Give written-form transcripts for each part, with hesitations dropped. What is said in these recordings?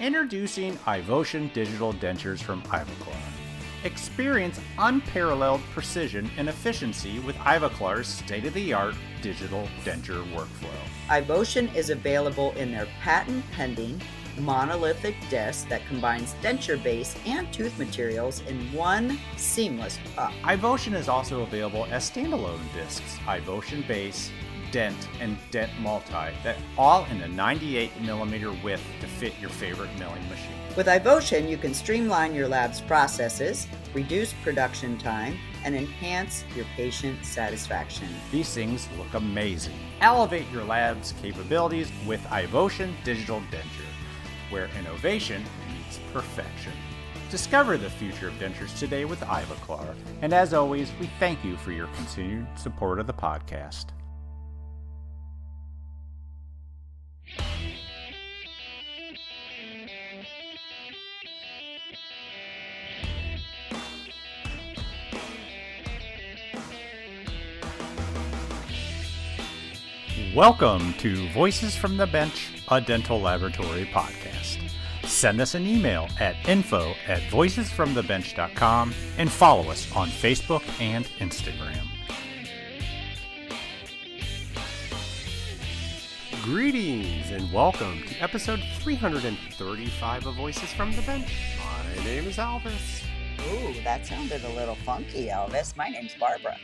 Introducing Ivotion Digital Dentures from Ivoclar. Experience unparalleled precision and efficiency with Ivoclar's state-of-the-art digital denture workflow. Ivotion is available in their patent-pending monolithic disc that combines denture base and tooth materials in one seamless puck. Ivotion is also available as standalone discs, Ivotion base, dent, and dent multi, that all in a 98mm width to fit your favorite milling machine. With Ivotion, you can streamline your lab's processes, reduce production time, and enhance your patient satisfaction. These things look amazing. Elevate your lab's capabilities with Ivotion Digital Denture, where innovation meets perfection. Discover the future of dentures today with Ivoclar. And as always, we thank you for your continued support of the podcast. Welcome to Voices from the Bench, a dental laboratory podcast. Send us an email at info@voicesfromthebench.com and follow us on Facebook and Instagram. Greetings and welcome to episode 335 of Voices from the Bench. My name is Elvis. Ooh, that sounded a little funky, Elvis. My name's Barbara.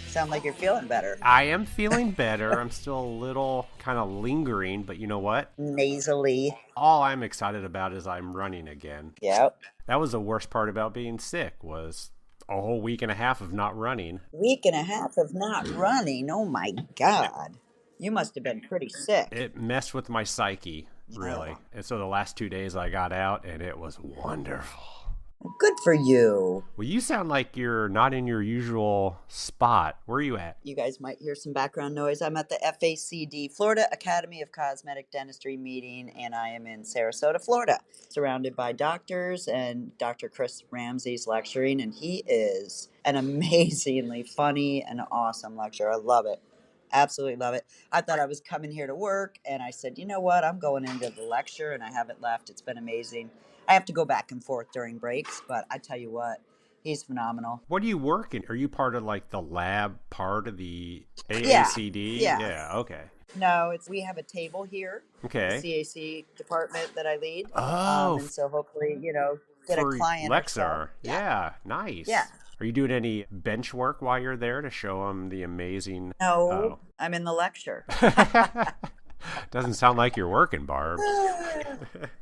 Sound like you're feeling better. I am feeling better. I'm still a little kind of lingering, but you know what? Nasally. All I'm excited about is I'm running again. Yep. That was the worst part about being sick, was a whole week and a half of not running. Week and a half of not running. Oh my God. You must have been pretty sick. It messed with my psyche, really. Yeah. And so the last 2 days I got out and it was wonderful. Good for you. Well, you sound like you're not in your usual spot. Where are you at? You guys might hear some background noise. I'm at the FACD, Florida Academy of Cosmetic Dentistry meeting, and I am in Sarasota, Florida, surrounded by doctors, and Dr. Chris Ramsey's lecturing, and he is an amazingly funny and awesome lecturer. I love it. Absolutely love it. I thought I was coming here to work, and I said, you know what? I'm going into the lecture, and I haven't left. It's been amazing. I have to go back and forth during breaks, but I tell you what, he's phenomenal. What are you working? Are you part of like the lab part of the AACD? Yeah. Okay. No, we have a table here. Okay. The CAC department that I lead. Oh. And so hopefully, get a client. Lexar. Yeah. Nice. Yeah. Are you doing any bench work while you're there to show them the amazing? No, I'm in the lecture. Doesn't sound like you're working, Barb.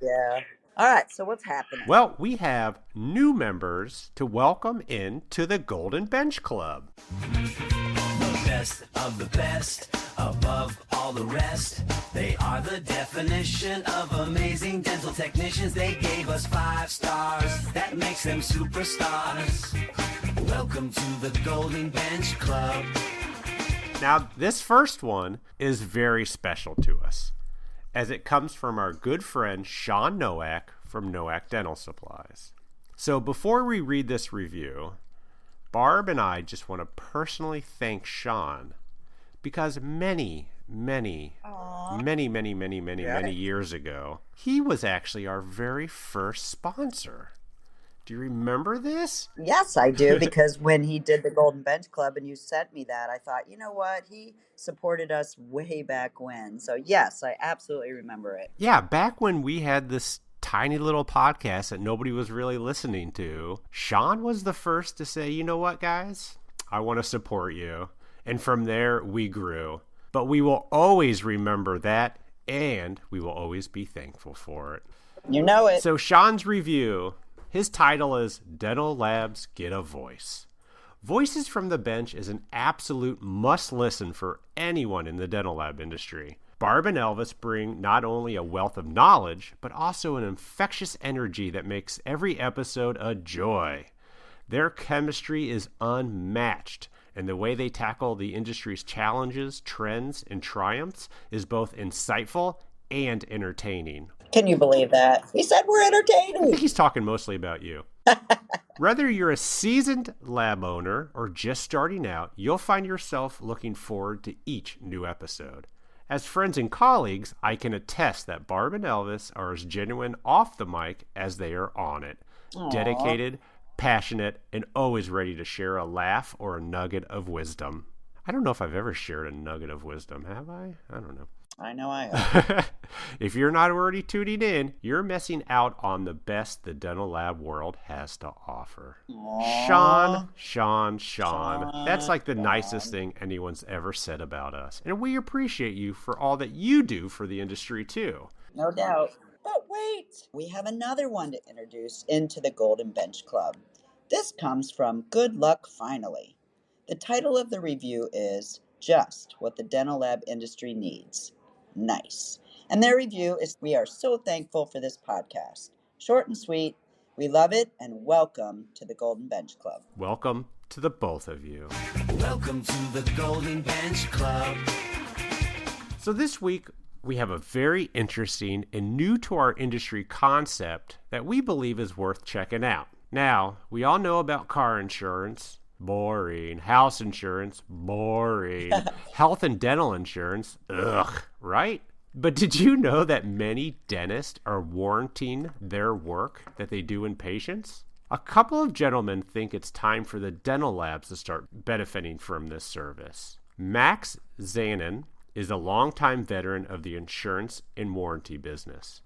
Yeah. All right, so what's happening? Well, we have new members to welcome in to the Golden Bench Club. The best of the best, above all the rest. They are the definition of amazing dental technicians. They gave us 5 stars. That makes them superstars. Welcome to the Golden Bench Club. Now, this first one is very special to us, as it comes from our good friend Sean Nowak from Nowak Dental Supplies. So before we read this review, Barb and I just want to personally thank Sean, because many years ago, he was actually our very first sponsor. Do you remember this? Yes, I do, because when he did the Golden Bench Club and you sent me that, I thought, you know what? He supported us way back when. So yes, I absolutely remember it. Yeah, back when we had this tiny little podcast that nobody was really listening to, Sean was the first to say, you know what, guys? I want to support you. And from there, we grew. But we will always remember that, and we will always be thankful for it. You know it. So Sean's review, his title is Dental Labs Get a Voice. Voices from the Bench is an absolute must-listen for anyone in the dental lab industry. Barb and Elvis bring not only a wealth of knowledge, but also an infectious energy that makes every episode a joy. Their chemistry is unmatched, and the way they tackle the industry's challenges, trends, and triumphs is both insightful and entertaining. Can you believe that? He said we're I entertaining. think he's talking mostly about you. Whether you're a seasoned lab owner or just starting out, you'll find yourself looking forward to each new episode. As friends and colleagues, I can attest that Barb and Elvis are as genuine off the mic as they are on it. Aw. Dedicated, passionate, and always ready to share a laugh or a nugget of wisdom. I don't know if I've ever shared a nugget of wisdom, have I? I don't know. I know I have. If you're not already tuning in, you're missing out on the best the dental lab world has to offer. Aw. Sean. That's like the nicest thing anyone's ever said about us. And we appreciate you for all that you do for the industry, too. No doubt. But wait, we have another one to introduce into the Golden Bench Club. This comes from Good Luck Finally. The title of the review is Just What the Dental Lab Industry Needs. Nice. And their review is, we are so thankful for this podcast. Short and sweet. We love it, and welcome to the Golden Bench Club. Welcome to the both of you. Welcome to the Golden Bench Club. So this week, we have a very interesting and new to our industry concept that we believe is worth checking out. Now, we all know about car insurance. Boring. House insurance. Boring. Health and dental insurance. Ugh. Right? But did you know that many dentists are warranting their work that they do in patients? A couple of gentlemen think it's time for the dental labs to start benefiting from this service. Max Zanan is a longtime veteran of the insurance and warranty business.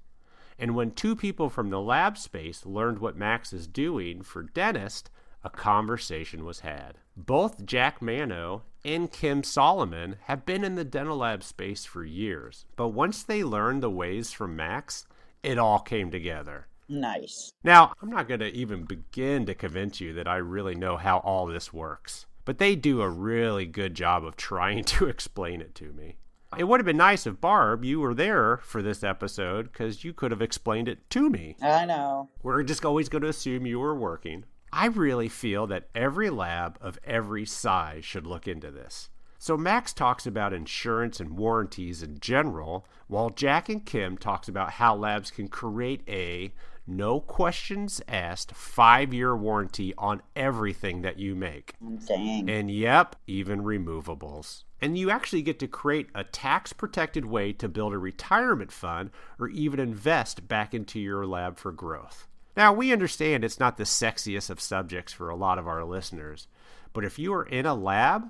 And when two people from the lab space learned what Max is doing for dentists, a conversation was had. Both Jack Manno and Kim Solomon have been in the dental lab space for years, but once they learned the ways from Max, it all came together. Nice. Now, I'm not going to even begin to convince you that I really know how all this works, but they do a really good job of trying to explain it to me. It would have been nice if, Barb, you were there for this episode, because you could have explained it to me. I know. We're just always going to assume you were working. I really feel that every lab of every size should look into this. So Max talks about insurance and warranties in general, while Jack and Kim talks about how labs can create a no questions asked 5-year warranty on everything that you make. Dang. And yep, even removables. And you actually get to create a tax-protected way to build a retirement fund or even invest back into your lab for growth. Now, we understand it's not the sexiest of subjects for a lot of our listeners, but if you are in a lab,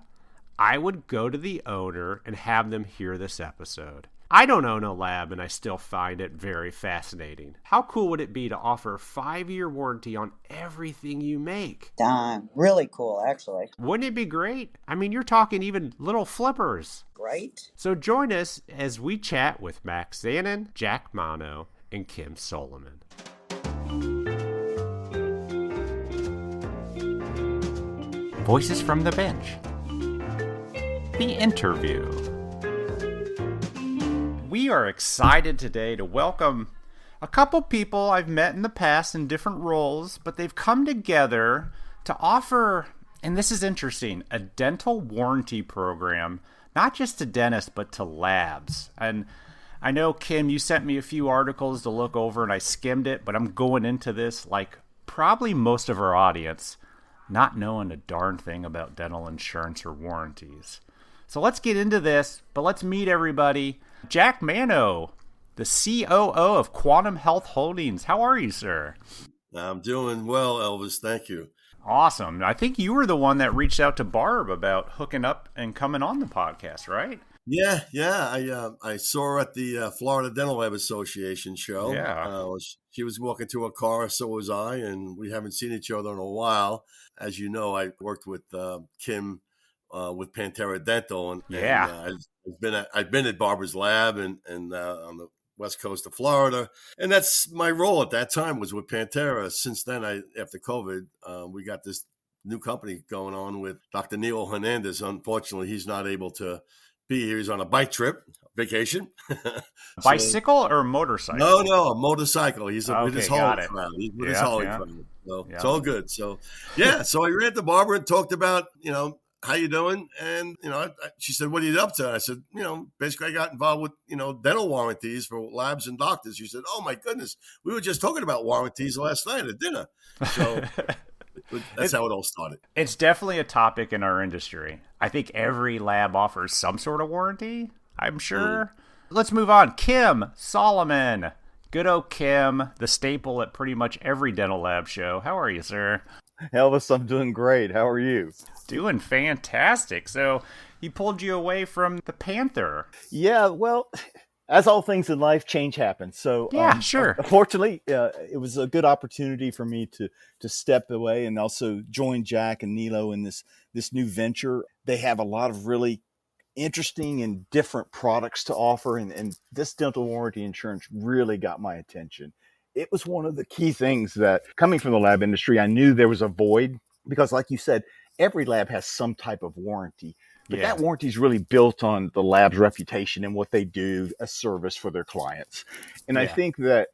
I would go to the owner and have them hear this episode. I don't own a lab, and I still find it very fascinating. How cool would it be to offer a 5-year warranty on everything you make? Damn. Really cool, actually. Wouldn't it be great? I mean, you're talking even little flippers. Right? So join us as we chat with Max Zanan, Jack Manno, and Kim Solomon. Voices from the Bench. The interview. We are excited today to welcome a couple people I've met in the past in different roles, but they've come together to offer, and this is interesting, a dental warranty program, not just to dentists, but to labs. And I know, Kim, you sent me a few articles to look over, and I skimmed it, but I'm going into this like probably most of our audience not knowing a darn thing about dental insurance or warranties. So let's get into this, but let's meet everybody. Jack Manno, the COO of Quantum Health Holdings. How are you, sir? I'm doing well, Elvis. Thank you. Awesome. I think you were the one that reached out to Barb about hooking up and coming on the podcast, right? Yeah. I saw her at the Florida Dental Lab Association show. Yeah. She was walking to her car, so was I, and we haven't seen each other in a while. As you know, I worked with Kim with Pantera Dental, and I've been at Barbara's lab and on the west coast of Florida, and that's my role at that time was with Pantera. Since then, after COVID, we got this new company going on with Dr. Neil Hernandez. Unfortunately, he's not able to be here. He's on a bike trip, vacation. Bicycle or motorcycle? No, a motorcycle. He's with his Holly crowd. He's with his Holly crowd. So it's all good. So, so I ran to Barbara and talked about, how you doing? And, she said, what are you up to? I said, basically I got involved with, dental warranties for labs and doctors. She said, oh my goodness, we were just talking about warranties last night at dinner. So that's how it all started. It's definitely a topic in our industry. I think every lab offers some sort of warranty. I'm sure. Let's move on. Kim Solomon. Good old Kim, the staple at pretty much every dental lab show. How are you, sir? Elvis, I'm doing great. How are you? Doing fantastic. So he pulled you away from the Panther. Yeah, well, as all things in life, change happens. So yeah, sure. Fortunately, it was a good opportunity for me to step away and also join Jack and Nilo in this new venture. They have a lot of really interesting and different products to offer, and this dental warranty insurance really got my attention. It was one of the key things that, coming from the lab industry, I knew there was a void because, like you said, every lab has some type of warranty. But that warranty is really built on the lab's reputation and what they do as service for their clients. And I think that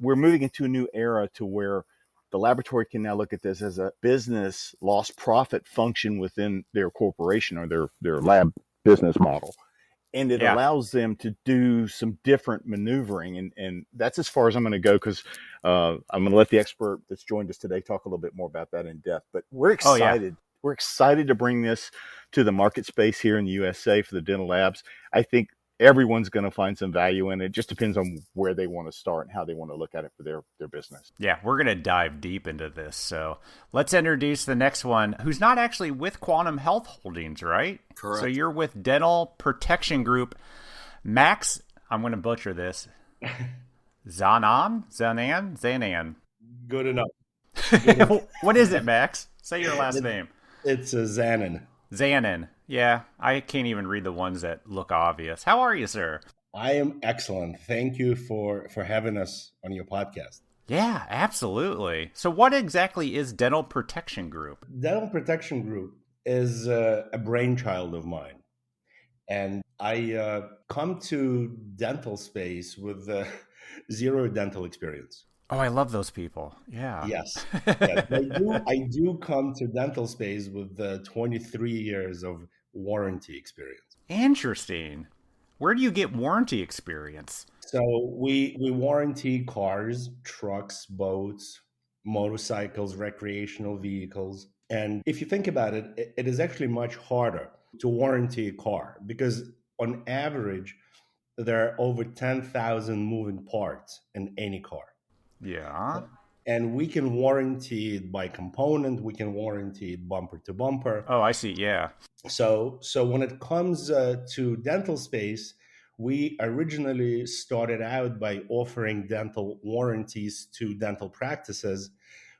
we're moving into a new era to where the laboratory can now look at this as a business lost profit function within their corporation or their lab business model. And it allows them to do some different maneuvering. And that's as far as I'm going to go because I'm going to let the expert that's joined us today talk a little bit more about that in depth. But we're excited. We're excited to bring this to the market space here in the USA for the dental labs. I think everyone's going to find some value in it. It just depends on where they want to start and how they want to look at it for their business. Yeah, we're going to dive deep into this. So let's introduce the next one, who's not actually with Quantum Health Holdings, right? Correct. So you're with Dental Protection Group. Max, I'm going to butcher this. Zanan? Good enough. What is it, Max? Say your last name. It's a Zanan. Zanan. Yeah, I can't even read the ones that look obvious. How are you, sir? I am excellent. Thank you for having us on your podcast. Yeah, absolutely. So what exactly is Dental Protection Group? Dental Protection Group is a brainchild of mine. And I come to dental space with zero dental experience. Oh, I love those people. Yeah. Yes. I do come to dental space with 23 years of warranty experience. Interesting. Where do you get warranty experience? So we warranty cars, trucks, boats, motorcycles, recreational vehicles. And if you think about it, it is actually much harder to warranty a car because on average, there are over 10,000 moving parts in any car. Yeah. And we can warranty it by component. We can warranty it bumper to bumper. Oh, I see. Yeah. So when it comes to dental space, we originally started out by offering dental warranties to dental practices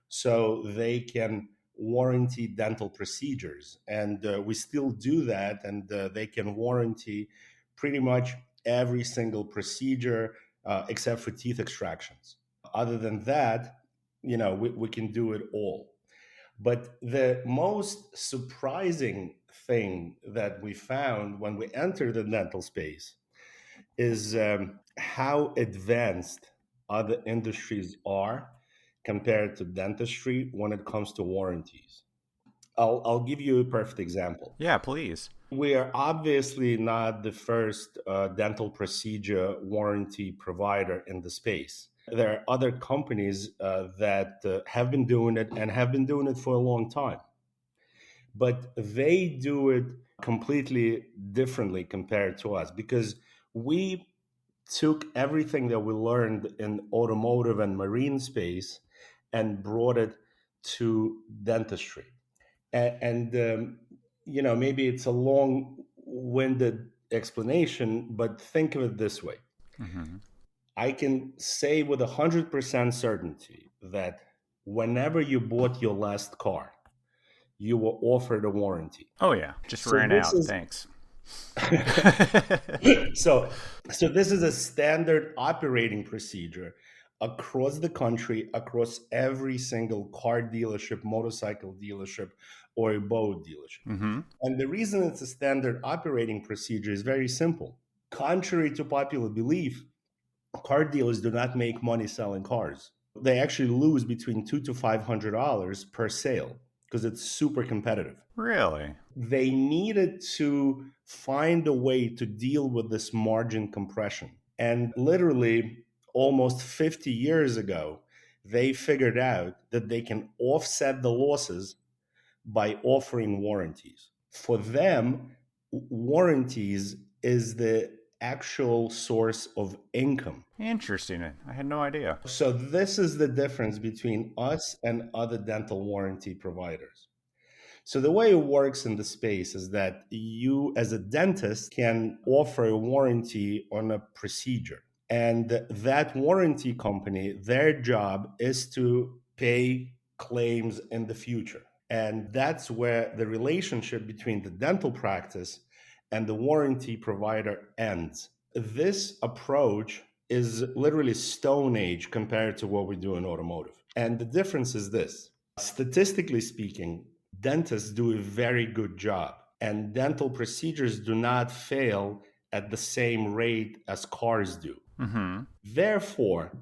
so they can warranty dental procedures. And we still do that. And they can warranty pretty much every single procedure except for teeth extractions. Other than that, we can do it all. But the most surprising thing that we found when we entered the dental space is how advanced other industries are compared to dentistry when it comes to warranties. I'll give you a perfect example. Yeah, please. We are obviously not the first dental procedure warranty provider in the space. There are other companies that have been doing it and have been doing it for a long time. But they do it completely differently compared to us because we took everything that we learned in automotive and marine space and brought it to dentistry. And maybe it's a long-winded explanation, but think of it this way. Mm-hmm. I can say with 100% certainty that whenever you bought your last car, you were offered a warranty. Oh, yeah. Just ran out. Thanks. So this is a standard operating procedure across the country, across every single car dealership, motorcycle dealership, or a boat dealership. Mm-hmm. And the reason it's a standard operating procedure is very simple. Contrary to popular belief, car dealers do not make money selling cars. They actually lose between $200 to $500 per sale because it's super competitive. Really? They needed to find a way to deal with this margin compression. And literally almost 50 years ago, they figured out that they can offset the losses by offering warranties. For them, warranties is the actual source of income. Interesting. I had no idea. So this is the difference between us and other dental warranty providers. So the way it works in the space is that you as a dentist can offer a warranty on a procedure. And that warranty company, their job is to pay claims in the future. And that's where the relationship between the dental practice and the warranty provider ends. This approach is literally Stone Age compared to what we do in automotive. And the difference is this. Statistically speaking, dentists do a very good job, and dental procedures do not fail at the same rate as cars do. Mm-hmm. Therefore,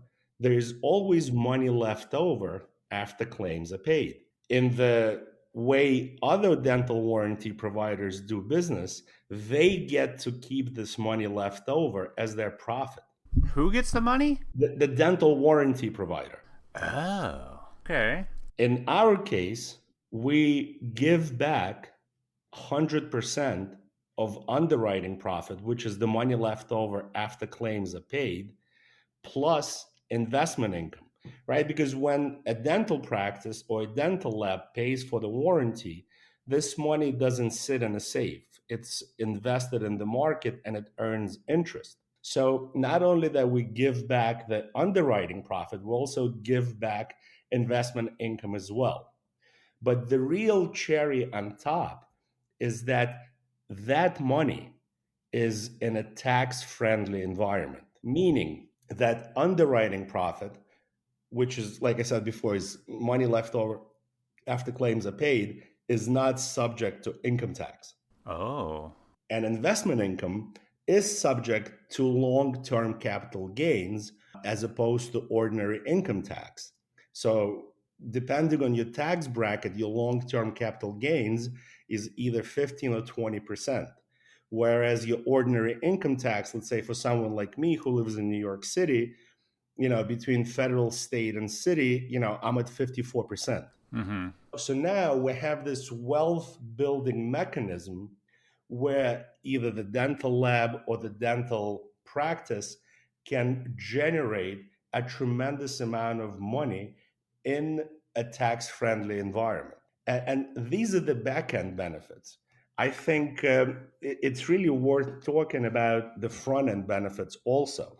there is always money left over after claims are paid. In the way other dental warranty providers do business, they get to keep this money left over as their profit. Who gets the money? The dental warranty provider. Oh, okay. In our case, we give back 100% of underwriting profit, which is the money left over after claims are paid, plus investment income, right? Because when a dental practice or a dental lab pays for the warranty, this money doesn't sit in a safe. It's invested in the market and it earns interest. So not only that we give back the underwriting profit, we also give back investment income as well. But the real cherry on top is that that money is in a tax-friendly environment, meaning that underwriting profit, which is, like I said before, is money left over after claims are paid, is not subject to income tax. Oh. And investment income is subject to long-term capital gains as opposed to ordinary income tax. So depending on your tax bracket, your long-term capital gains is either 15 or 20%. Whereas your ordinary income tax, let's say for someone like me who lives in New York City, between federal, state, and city, I'm at 54%. Mm-hmm. So now we have this wealth building mechanism where either the dental lab or the dental practice can generate a tremendous amount of money in a tax-friendly environment. And these are the back-end benefits. I think it's really worth talking about the front-end benefits also,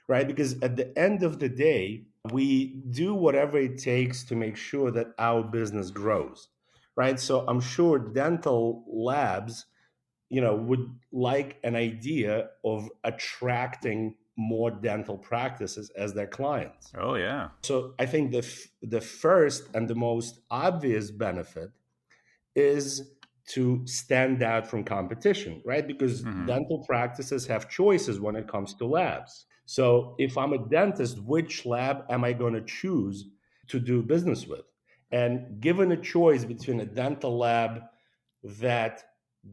right? Because at the end of the day, we do whatever it takes to make sure that our business grows, right? So I'm sure dental labs, would like an idea of attracting more dental practices as their clients. Oh, yeah. So I think the first and the most obvious benefit is to stand out from competition, right? Because dental practices have choices when it comes to labs. So if I'm a dentist, which lab am I going to choose to do business with? And given a choice between a dental lab that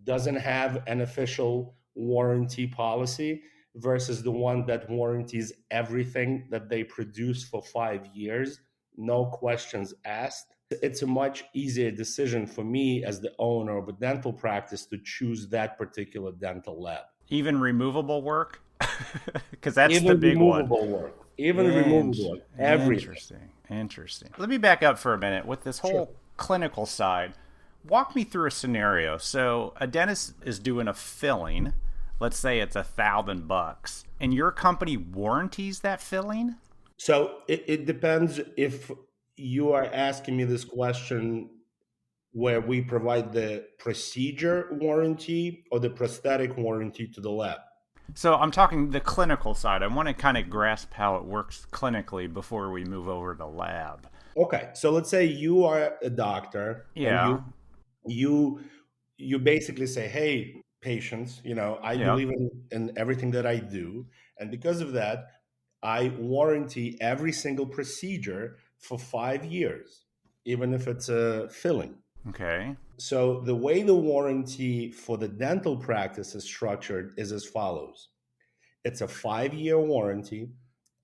doesn't have an official warranty policy versus the one that warranties everything that they produce for 5 years, no questions asked, it's a much easier decision for me as the owner of a dental practice to choose that particular dental lab. Even removable work? Because that's Even the big removable one. Work. Even removable work. Everything. Interesting. Let me back up for a minute with this whole clinical side. Walk me through a scenario. So a dentist is doing a filling. Let's say it's $1,000, and your company warranties that filling? So it depends if you are asking me this question where we provide the procedure warranty or the prosthetic warranty to the lab. So I'm talking the clinical side. I want to kind of grasp how it works clinically before we move over to lab. Okay, so let's say you are a doctor. Yeah. And you basically say, hey, patients, I believe in everything that I do. And because of that, I warranty every single procedure for 5 years, even if it's a filling. Okay. So the way the warranty for the dental practice is structured is as follows. It's a 5-year warranty,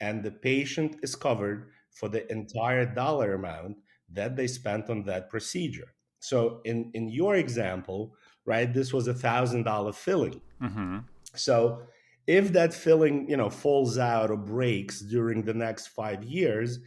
and the patient is covered for the entire dollar amount that they spent on that procedure. So in your example, right, this was $1,000 filling. Mm-hmm. So if that filling, falls out or breaks during the next 5 years,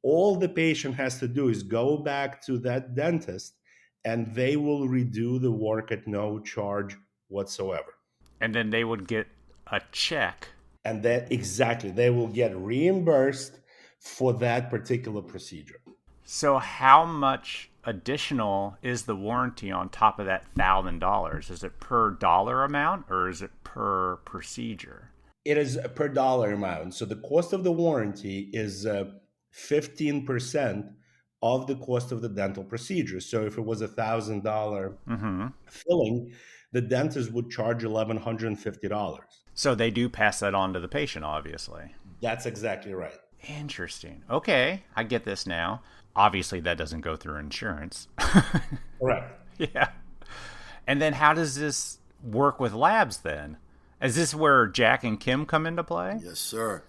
all the patient has to do is go back to that dentist and they will redo the work at no charge whatsoever. And then they would get a check. And that exactly, they will get reimbursed for that particular procedure. So how much additional is the warranty on top of that $1,000? Is it per dollar amount or is it per procedure? It is per dollar amount. So the cost of the warranty is 15% of the cost of the dental procedure. So if it was $1,000 filling, the dentist would charge $1,150. So they do pass that on to the patient, obviously. That's exactly right. Interesting. Okay, I get this now. Obviously, that doesn't go through insurance. Correct. Yeah. And then how does this work with labs then? Is this where Jack and Kim come into play? Yes, sir.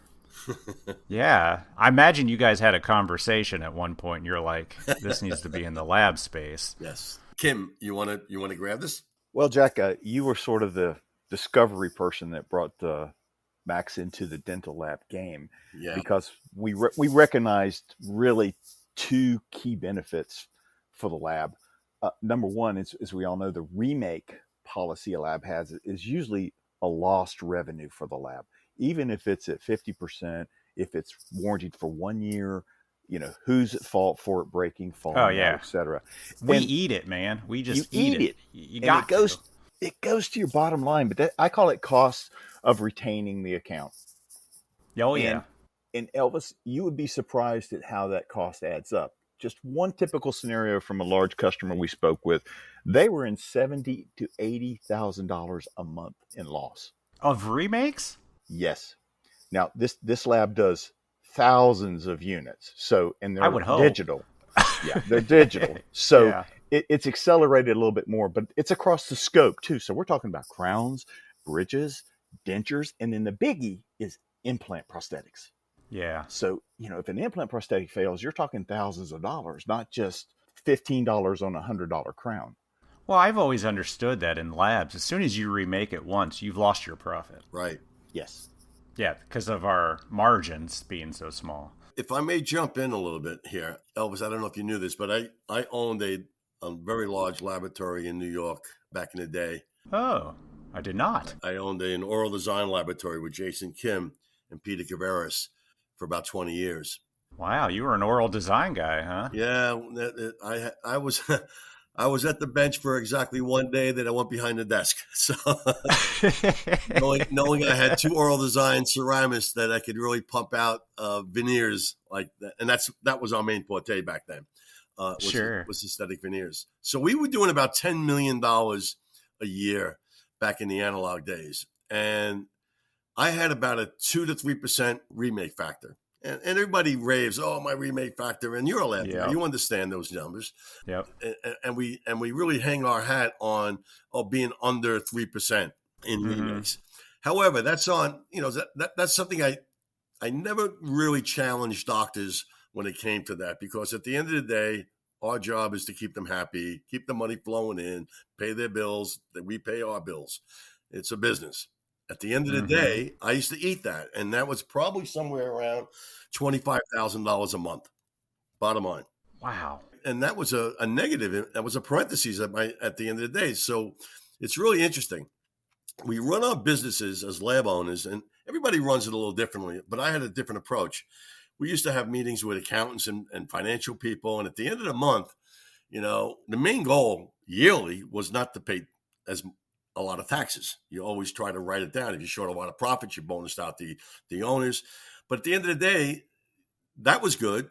Yeah. I imagine you guys had a conversation at one point and you're like, this needs to be in the lab space. Yes. Kim, you want to grab this? Well, Jack, you were sort of the discovery person that brought Max into the dental lab game, because we recognized really two key benefits for the lab. Number one is, as we all know, the remake policy a lab has is usually a lost revenue for the lab, even if it's at 50%, if it's warranted for 1 year. Who's at fault for it breaking, falling out, etc. We eat it, man. We just eat it. You got it goes to your bottom line, but I call it cost of retaining the account. Oh, yeah. And Elvis, you would be surprised at how that cost adds up. Just one typical scenario from a large customer we spoke with, they were in $70,000 to $80,000 a month in loss. Of remakes? Yes. Now, this lab does thousands of units. So, and they're digital. Yeah, they're digital. So it's accelerated a little bit more, but it's across the scope too. So we're talking about crowns, bridges, dentures, and then the biggie is implant prosthetics. Yeah. So, if an implant prosthetic fails, you're talking thousands of dollars, not just $15 on a $100 crown. Well, I've always understood that in labs, as soon as you remake it once, you've lost your profit. Right. Yes. Yeah, because of our margins being so small. If I may jump in a little bit here, Elvis, I don't know if you knew this, but I owned a very large laboratory in New York back in the day. Oh, I did not. I owned an oral design laboratory with Jason Kim and Peter Caveras for about 20 years. Wow, you were an oral design guy, huh? Yeah, I was I was at the bench for exactly one day that I went behind the desk. So knowing I had two oral design ceramists that I could really pump out veneers like that, and that was our main forte back then. Was aesthetic veneers. So we were doing about $10 million a year back in the analog days, and I had about a 2 to 3% remake factor. And everybody raves, oh, my remake factor, and you're a lab guy. You understand those numbers. Yep. And we really hang our hat on being under 3% in remakes. However, that's on, that's something I never really challenged doctors when it came to that, because at the end of the day, our job is to keep them happy, keep the money flowing in, pay their bills, that we pay our bills. It's a business. At the end of the day, I used to eat that, and that was probably somewhere around $25,000 a month, bottom line. Wow. And that was a negative. That was a parentheses at the end of the day. So it's really interesting. We run our businesses as lab owners, and everybody runs it a little differently, but I had a different approach. We used to have meetings with accountants and financial people, and at the end of the month, the main goal yearly was not to pay a lot of taxes. You always try to write it down. If you short a lot of profits, you bonus out the owners. But at the end of the day, that was good.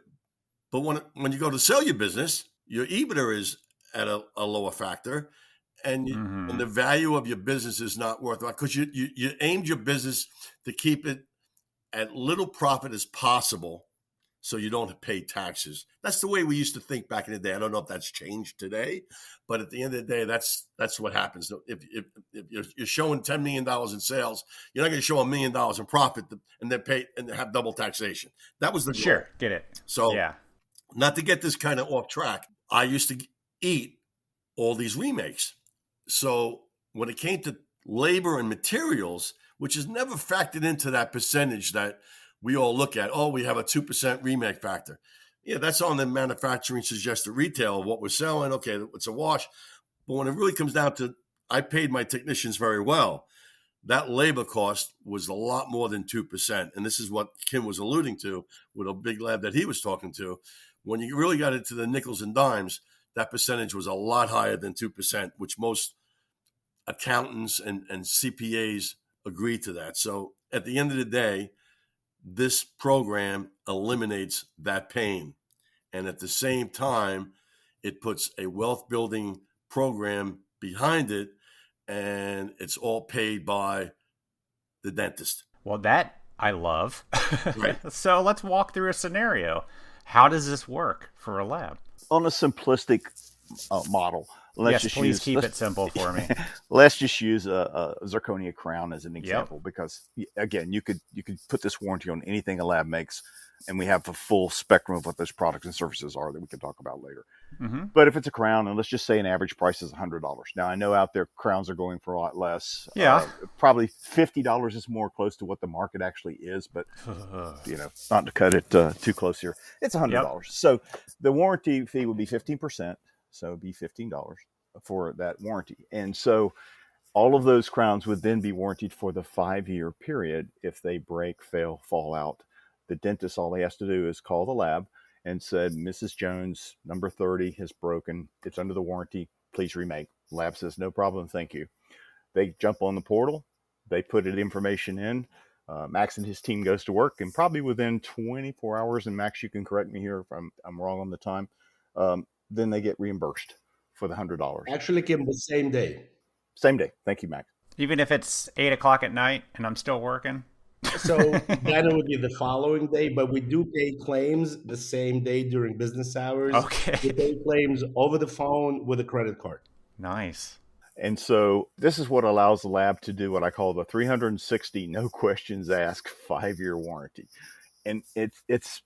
But when you go to sell your business, your EBITDA is at a lower factor, and the value of your business is not worth it, because you aimed your business to keep it at little profit as possible, so you don't pay taxes. That's the way we used to think back in the day. I don't know if that's changed today, but at the end of the day, that's what happens. If you're showing $10 million in sales, you're not going to show $1 million in profit and then pay and have double taxation. That was the goal. Sure, get it. So, not to get this kind of off track, I used to eat all these remakes. So when it came to labor and materials, which is never factored into that percentage that we all look at. Oh, we have a 2% remake factor. Yeah, that's on the manufacturing suggested retail of what we're selling. Okay, it's a wash. But when it really comes down to, I paid my technicians very well. That labor cost was a lot more than 2%. And this is what Kim was alluding to with a big lab that he was talking to. When you really got into the nickels and dimes, that percentage was a lot higher than 2%, which most accountants and CPAs agree to that. So at the end of the day, this program eliminates that pain. And at the same time, it puts a wealth building program behind it, and it's all paid by the dentist. Well, that I love. Right. So let's walk through a scenario. How does this work for a lab? On a simplistic model, please keep it simple for me. Let's just use a zirconia crown as an example, because again, you could put this warranty on anything a lab makes, and we have a full spectrum of what those products and services are that we can talk about later. Mm-hmm. But if it's a crown, and let's just say an average price is $100. Now, I know out there crowns are going for a lot less. Yeah. Probably $50 is more close to what the market actually is, but not to cut it too close here. It's $100. Yep. So the warranty fee would be 15%. So it'd be $15 for that warranty. And so all of those crowns would then be warranted for the 5-year period. If they break, fail, fall out, the dentist, all he has to do is call the lab and said, Mrs. Jones, number 30 has broken. It's under the warranty. Please remake. Lab says, no problem. Thank you. They jump on the portal. They put the information in. Max and his team goes to work, and probably within 24 hours, and Max, you can correct me here if I'm wrong on the time, then they get reimbursed for the $100. Actually, Kim, the same day. Same day. Thank you, Max. Even if it's 8:00 at night and I'm still working? So then it would be the following day, but we do pay claims the same day during business hours. Okay. We pay claims over the phone with a credit card. Nice. And so this is what allows the lab to do what I call the 360 no questions asked 5-year warranty. And it's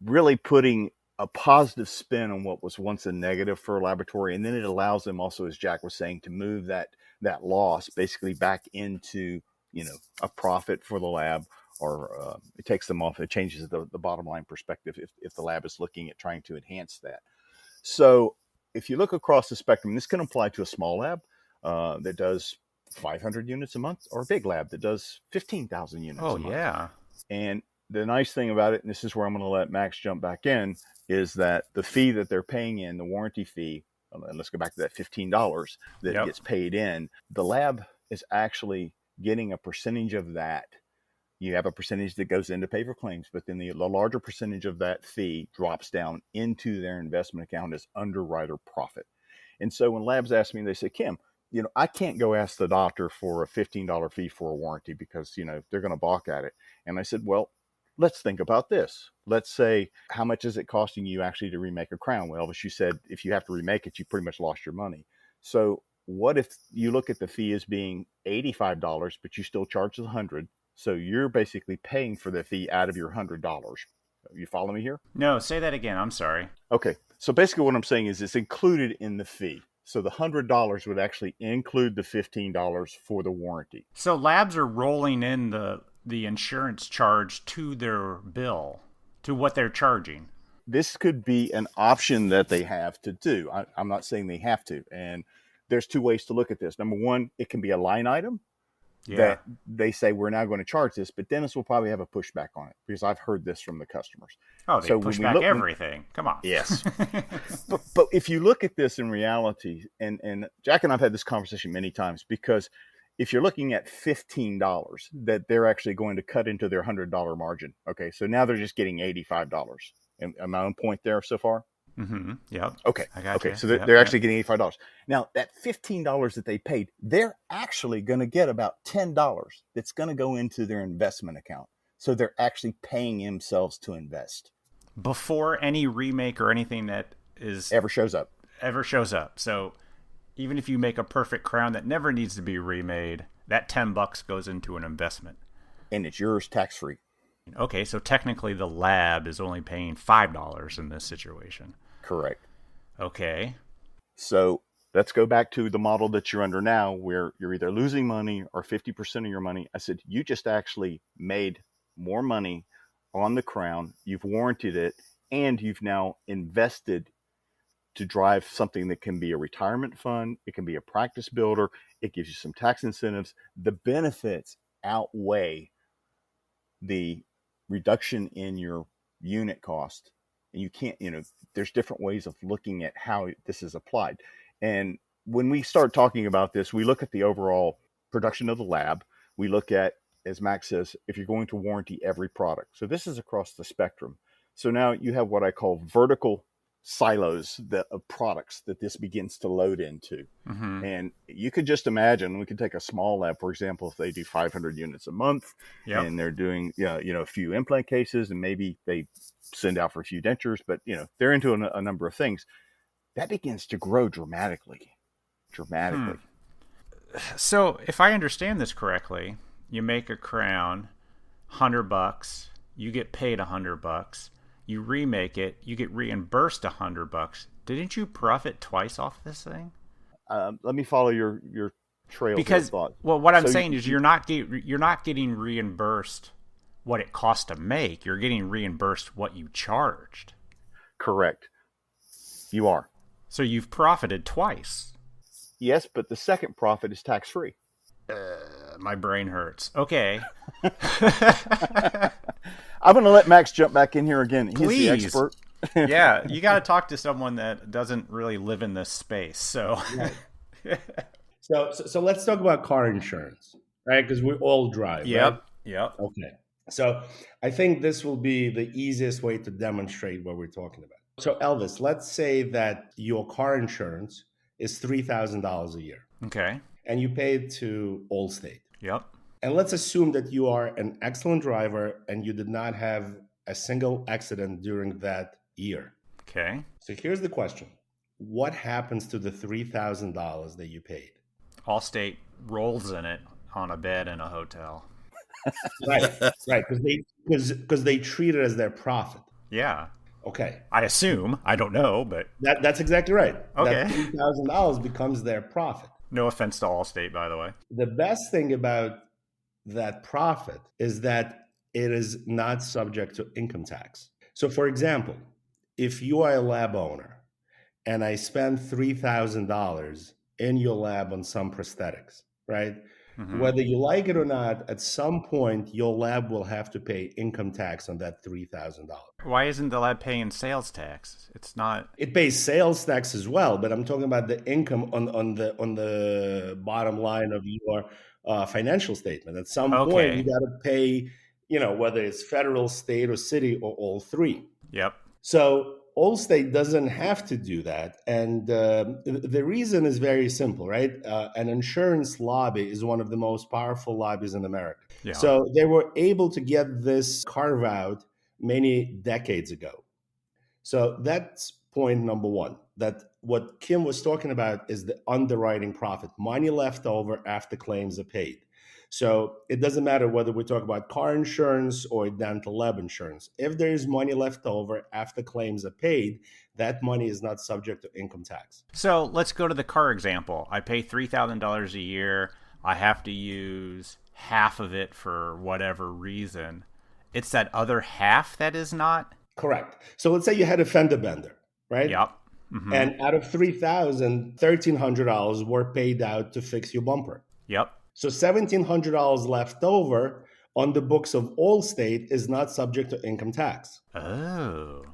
really putting a positive spin on what was once a negative for a laboratory. And then it allows them also, as Jack was saying, to move that loss basically back into, a profit for the lab, or it takes them off. It changes the bottom line perspective if the lab is looking at trying to enhance that. So if you look across the spectrum, this can apply to a small lab that does 500 units a month, or a big lab that does 15,000 units a month. Oh, yeah. And the nice thing about it, and this is where I'm going to let Max jump back in, is that the fee that they're paying in, the warranty fee, and let's go back to that $15 that gets paid in, the lab is actually getting a percentage of that. You have a percentage that goes in to pay for claims, but then the larger percentage of that fee drops down into their investment account as underwriter profit. And so when labs ask me, they say, Kim, I can't go ask the doctor for a $15 fee for a warranty because, they're going to balk at it. And I said, well, let's think about this. Let's say, how much is it costing you actually to remake a crown? Well, as you said, if you have to remake it, you pretty much lost your money. So what if you look at the fee as being $85, but you still charge $100? So you're basically paying for the fee out of your $100. You follow me here? No, say that again. I'm sorry. Okay. So basically what I'm saying is it's included in the fee. So the $100 would actually include the $15 for the warranty. So labs are rolling in the insurance charge to their bill, to what they're charging. This could be an option that they have to do. I'm not saying they have to. And there's 2 ways to look at this. Number one, it can be a line item that they say, we're now going to charge this, but dentists will probably have a pushback on it, because I've heard this from the customers. Oh, they push back everything. Come on. Yes. but if you look at this in reality, and Jack and I've had this conversation many times, because if you're looking at $15 that they're actually going to cut into their $100 margin, okay, so now they're just getting $85. Am I on point there so far? Mm-hmm. Yep. Okay. I got okay. You. So they're actually getting $85. Now that $15 that they paid, they're actually going to get about $10 that's going to go into their investment account. So they're actually paying themselves to invest before any remake or anything that is ever shows up. So even if you make a perfect crown that never needs to be remade, that $10 goes into an investment, and it's yours tax free. Okay, so technically the lab is only paying $5 in this situation. Correct. Okay. So let's go back to the model that you're under now, where you're either losing money or 50% of your money. I said, you just actually made more money on the Crown. You've warranted it, and you've now invested to drive something that can be a retirement fund. It can be a practice builder. It gives you some tax incentives. The benefits outweigh the reduction in your unit cost. And you can't, there's different ways of looking at how this is applied. And when we start talking about this, we look at the overall production of the lab. We look at, as Max says, if you're going to warranty every product. So this is across the spectrum. So now you have what I call vertical silos of products that this begins to load into. Mm-hmm. And you could just imagine, we could take a small lab, for example, if they do 500 units a month, and they're doing a few implant cases, and maybe they send out for a few dentures, but they're into a number of things. That begins to grow dramatically. So if I understand this correctly, you make a Crown, $100, you get paid $100. You remake it, you get reimbursed $100. Didn't you profit twice off this thing? Let me follow your trail of thought. Well, what I'm saying is you're not getting reimbursed what it cost to make. You're getting reimbursed what you charged. Correct. You are. So you've profited twice. Yes, but the second profit is tax-free. My brain hurts. Okay. I'm going to let Max jump back in here again. He's Please. The expert. Yeah, you got to talk to someone that doesn't really live in this space. So, right. so let's talk about car insurance, right? Because we all drive. Yep. Right? Okay. So I think this will be the easiest way to demonstrate what we're talking about. So Elvis, let's say that your car insurance is $3,000 a year. Okay. And you pay it to Allstate. Yep. And let's assume that you are an excellent driver and you did not have a single accident during that year. Okay. So here's the question. What happens to the $3,000 that you paid? Allstate rolls in it on a bed in a hotel. Right. Because they treat it as their profit. Yeah. Okay. I assume. I don't know, but... That's exactly right. Okay. That $3,000 becomes their profit. No offense to Allstate, by the way. The best thing about that profit is that it is not subject to income tax. So for example, if you are a lab owner and I spend $3,000 in your lab on some prosthetics, right? Mm-hmm. Whether you like it or not, at some point, your lab will have to pay income tax on that $3,000. Why isn't the lab paying sales tax? It's not. It pays sales tax as well, but I'm talking about the income on the bottom line of your financial statement. At some point, you got to pay, whether it's federal, state, or city, or all three. Yep. So Allstate doesn't have to do that. And the reason is very simple, right? An insurance lobby is one of the most powerful lobbies in America. Yeah. So they were able to get this carve out many decades ago. So that's point number one, that what Kim was talking about is the underwriting profit, money left over after claims are paid. So it doesn't matter whether we talk about car insurance or dental lab insurance. If there is money left over after claims are paid, that money is not subject to income tax. So let's go to the car example. I pay $3,000 a year. I have to use half of it for whatever reason. It's that other half that is not? Correct. So let's say you had a fender bender, right? Yep. Mm-hmm. And out of $3,000, $1,300 were paid out to fix your bumper. Yep. So $1,700 left over on the books of Allstate is not subject to income tax. Oh.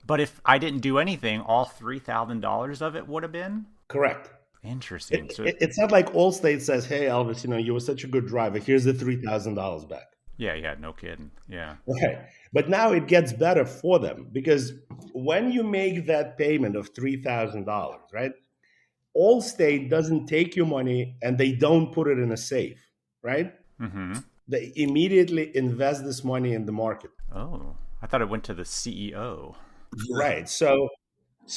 But if I didn't do anything, all $3,000 of it would have been? Correct. Interesting. It's not like Allstate says, hey, Elvis, you were such a good driver. Here's the $3,000 back. Yeah, no kidding. Yeah. Right. But now it gets better for them because when you make that payment of $3,000, right? Allstate doesn't take your money and they don't put it in a safe, right? Mm-hmm. They immediately invest this money in the market. Oh, I thought it went to the CEO. Right. So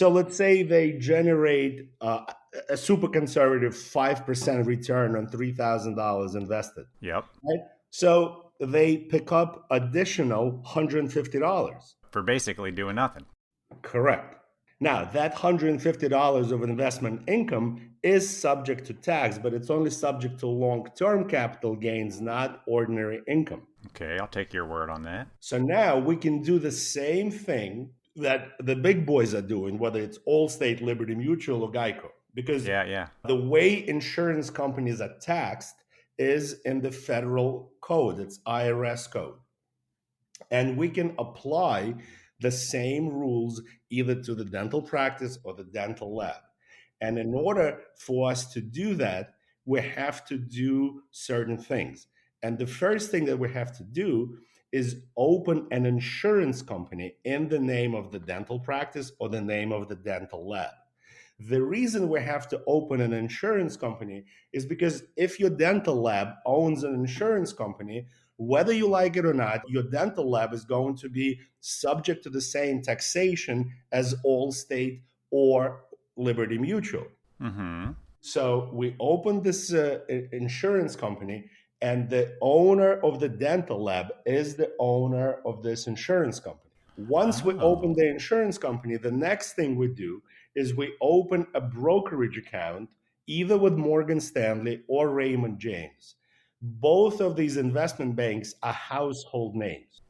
let's say they generate a super conservative 5% return on $3,000 invested. Yep. Right. So they pick up additional $150 for basically doing nothing. Correct. Now, that $150 of investment income is subject to tax, but it's only subject to long-term capital gains, not ordinary income. Okay, I'll take your word on that. So now we can do the same thing that the big boys are doing, whether it's Allstate, Liberty Mutual, or Geico. Because the way insurance companies are taxed is in the federal code. It's IRS code. And we can apply the same rules either to the dental practice or the dental lab. And in order for us to do that, we have to do certain things. And the first thing that we have to do is open an insurance company in the name of the dental practice or the name of the dental lab. The reason we have to open an insurance company is because if your dental lab owns an insurance company, whether you like it or not, your dental lab is going to be subject to the same taxation as Allstate or Liberty Mutual. Mm-hmm. So we opened this insurance company, and the owner of the dental lab is the owner of this insurance company. Once we open the insurance company, the next thing we do is we open a brokerage account, either with Morgan Stanley or Raymond James. Both of these investment banks are household names,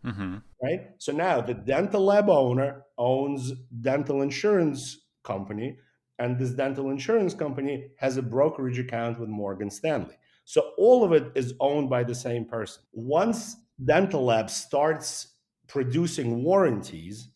right? So now the dental lab owner owns dental insurance company, and this dental insurance company has a brokerage account with Morgan Stanley. So all of it is owned by the same person. Once dental lab starts producing warranties,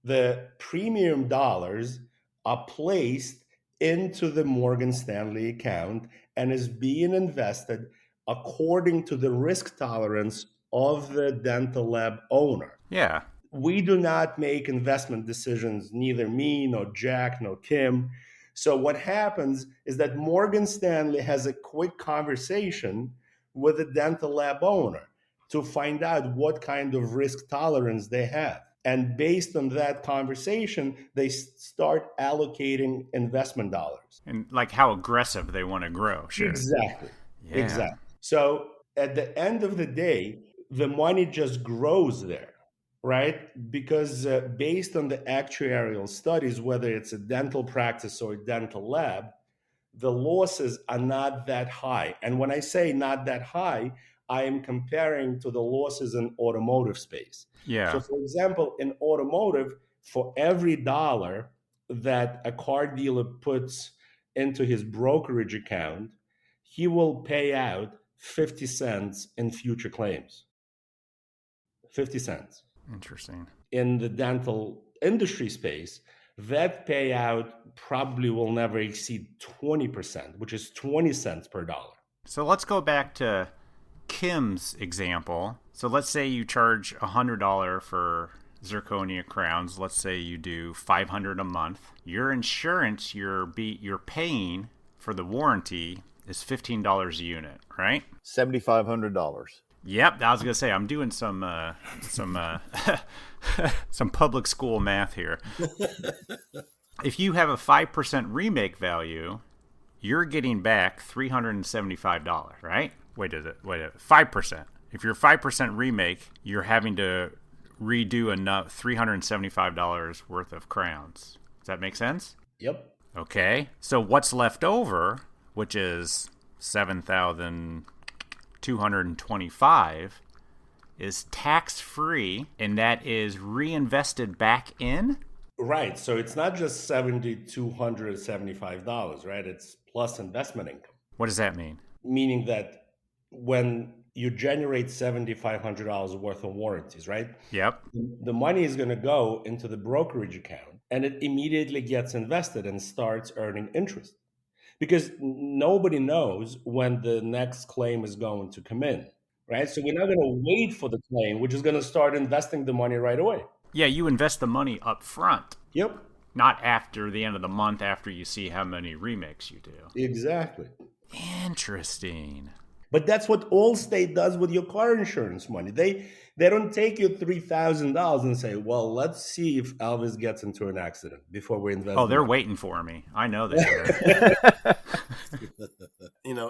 the premium dollars are placed into the Morgan Stanley account and is being invested according to the risk tolerance of the dental lab owner. Yeah. We do not make investment decisions, neither me, nor Jack, nor Kim. So what happens is that Morgan Stanley has a quick conversation with the dental lab owner to find out what kind of risk tolerance they have. And based on that conversation, they start allocating investment dollars. And like how aggressive they want to grow. Sure. Exactly. Yeah. Exactly. So at the end of the day, the money just grows there, right? Because based on the actuarial studies, whether it's a dental practice or a dental lab, the losses are not that high. And when I say not that high, I am comparing to the losses in automotive space. Yeah. So for example, in automotive, for every dollar that a car dealer puts into his brokerage account, he will pay out 50 cents in future claims. 50 cents. Interesting. In the dental industry space, that payout probably will never exceed 20%, which is 20 cents per dollar. So let's go back to Kim's example. So let's say you charge $100 for zirconia crowns. Let's say you do $500 a month. Your insurance you're paying for the warranty is $15 a unit, right? $7,500. Yep, I was gonna say I'm doing some some public school math here. If you have a 5% remake value, you're getting back $375, right? Wait, 5%. If you're 5% remake, you're having to redo enough $375 worth of crowns. Does that make sense? Yep. Okay. So what's left over, which is $7,225, is tax-free, and that is reinvested back in? Right. So it's not just $7,275, right? It's plus investment income. What does that mean? Meaning that when you generate $7,500 worth of warranties, right? Yep. The money is going to go into the brokerage account, and it immediately gets invested and starts earning interest. Because nobody knows when the next claim is going to come in, right? So we're not going to wait for the claim. We're just going to start investing the money right away. Yeah, you invest the money up front. Yep. Not after the end of the month after you see how many remakes you do. Exactly. Interesting. But that's what Allstate does with your car insurance money. They don't take your $3,000 and say, well, let's see if Elvis gets into an accident before we invest. Oh, they're waiting for me. I know they are.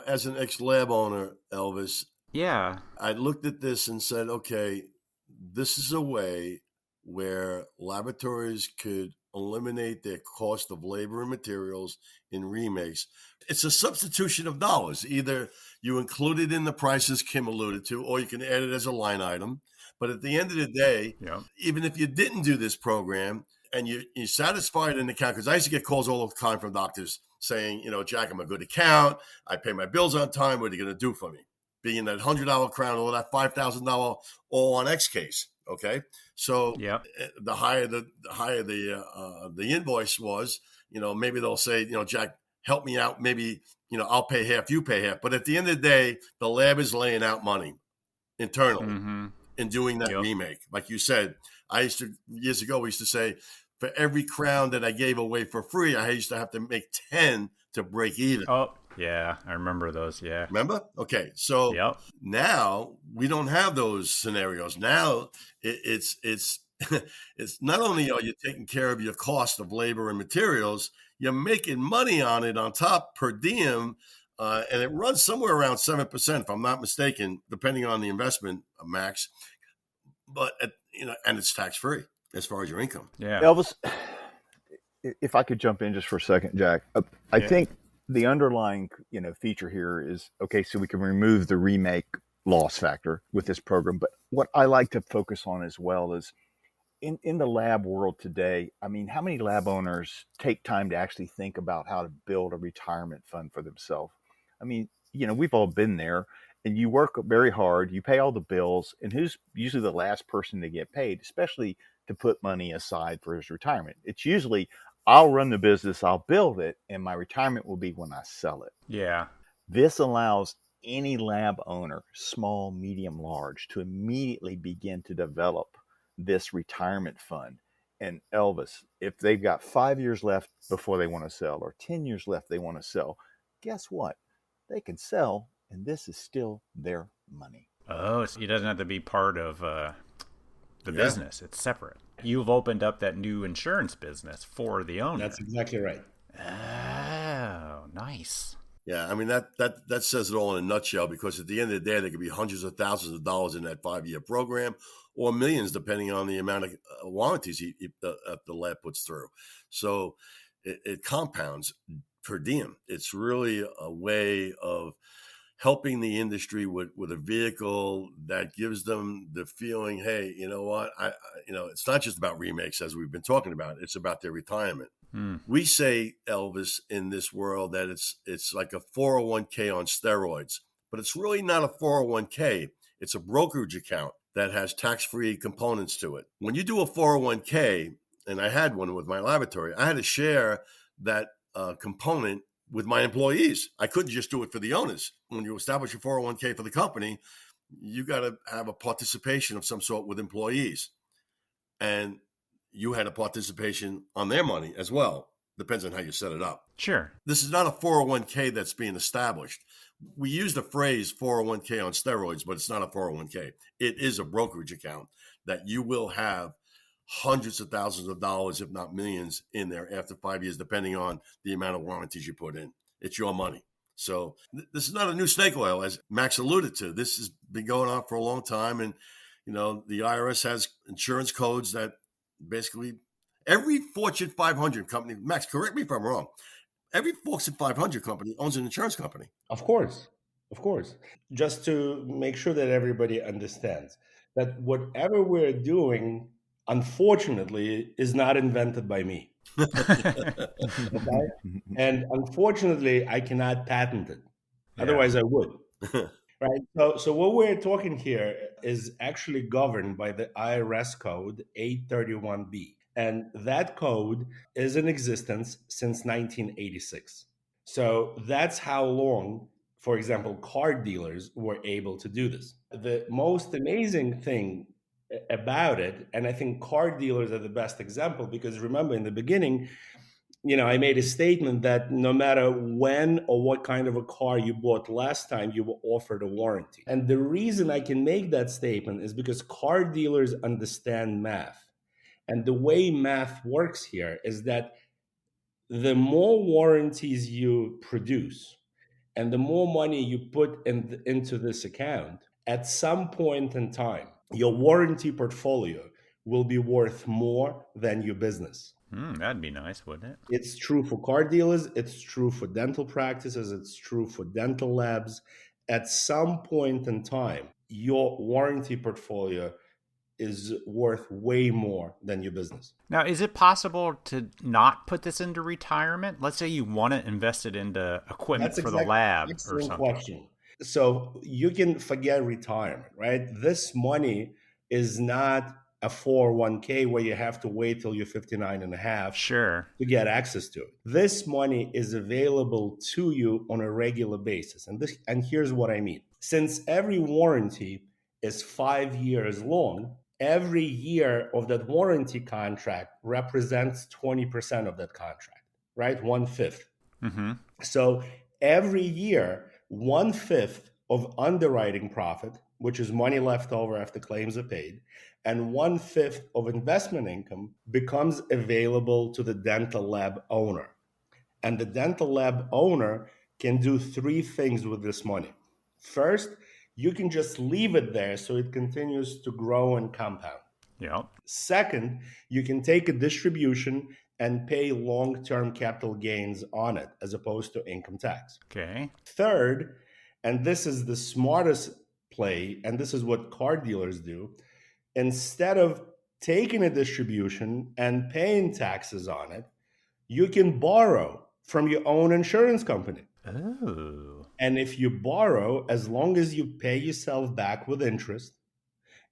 As an ex-lab owner, Elvis, yeah, I looked at this and said, okay, this is a way where laboratories could eliminate their cost of labor and materials in remakes. It's a substitution of dollars. Either you include it in the prices Kim alluded to, or you can add it as a line item. But at the end of the day, even if you didn't do this program and you're satisfied in the account, because I used to get calls all the time from doctors saying, Jack, I'm a good account. I pay my bills on time. What are you going to do for me? Being that $100 crown or that $5,000 all on X case. Okay. So the higher the invoice was, maybe they'll say, Jack, help me out. Maybe, I'll pay half, you pay half. But at the end of the day, the lab is laying out money internally in doing that remake. Like you said, years ago, we used to say, for every crown that I gave away for free, I used to have to make 10 to break even. Oh, yeah. I remember those. Yeah. Remember? Okay. So now we don't have those scenarios. Now it's it's not only are you taking care of your cost of labor and materials, you're making money on it on top per diem. And it runs somewhere around 7%, if I'm not mistaken, depending on the investment, Max. But, and it's tax-free as far as your income. Yeah. Elvis, if I could jump in just for a second, Jack, I think the underlying, feature here is, okay, so we can remove the remake loss factor with this program. But what I like to focus on as well is in the lab world today, I mean, how many lab owners take time to actually think about how to build a retirement fund for themselves? I mean, we've all been there, and you work very hard, you pay all the bills, and who's usually the last person to get paid, especially to put money aside for his retirement? It's usually, I'll run the business, I'll build it, and my retirement will be when I sell it. Yeah. This allows any lab owner, small, medium, large, to immediately begin to develop this retirement fund. And Elvis, if they've got 5 years left before they want to sell, or 10 years left they want to sell, guess what? They can sell, and this is still their money. Oh, so it doesn't have to be part of the business. It's separate. You've opened up that new insurance business for the owner. That's exactly right. Oh, nice. Yeah, I mean, that says it all in a nutshell, because at the end of the day, there could be hundreds of thousands of dollars in that 5-year program, or millions, depending on the amount of warranties the lab puts through. So it compounds per diem. It's really a way of helping the industry with a vehicle that gives them the feeling, hey, you know what? It's not just about remakes, as we've been talking about. It's about their retirement. We say, Elvis, in this world that it's like a 401k on steroids, but it's really not a 401k. It's a brokerage account that has tax-free components to it. When you do a 401k, and I had one with my laboratory, I had to share that component with my employees. I couldn't just do it for the owners. When you establish a 401k for the company, you got to have a participation of some sort with employees. And you had a participation on their money as well. Depends on how you set it up. Sure. This is not a 401k that's being established. We use the phrase 401k on steroids, but it's not a 401k. It is a brokerage account that you will have hundreds of thousands of dollars, if not millions, in there after 5 years, depending on the amount of warranties you put in. It's your money. So this is not a new snake oil, as Max alluded to. This has been going on for a long time. And, the IRS has insurance codes that basically every Fortune 500 company, Max, correct me if I'm wrong, every Fortune 500 company owns an insurance company. Of course. Just to make sure that everybody understands that whatever we're doing, unfortunately, is not invented by me. Okay? And unfortunately, I cannot patent it. Otherwise, I would. Right. So what we're talking here is actually governed by the IRS code 831B. And that code is in existence since 1986. So that's how long, for example, car dealers were able to do this. The most amazing thing about it, and I think car dealers are the best example, because remember in the beginning, I made a statement that no matter when or what kind of a car you bought last time, you were offered a warranty. And the reason I can make that statement is because car dealers understand math. And the way math works here is that the more warranties you produce and the more money you put into this account, at some point in time, your warranty portfolio will be worth more than your business. That'd be nice, wouldn't it? It's true for car dealers. It's true for dental practices. It's true for dental labs. At some point in time, your warranty portfolio is worth way more than your business. Now, is it possible to not put this into retirement? Let's say you want to invest it into equipment for the lab or something. Question. So you can forget retirement, right? This money is not a 401k where you have to wait till you're 59 and a half to get access to it. This money is available to you on a regular basis. And here's what I mean. Since every warranty is 5 years long, every year of that warranty contract represents 20% of that contract, right? 1/5. Mm-hmm. So every year, 1/5 of underwriting profit, which is money left over after claims are paid, and 1/5 of investment income becomes available to the dental lab owner. And the dental lab owner can do 3 things with this money. First, you can just leave it there so it continues to grow and compound. Yep. Second, you can take a distribution and pay long-term capital gains on it as opposed to income tax. Okay. Third, and this is the smartest play, and this is what car dealers do, instead of taking a distribution and paying taxes on it, you can borrow from your own insurance company. Oh. And if you borrow, as long as you pay yourself back with interest,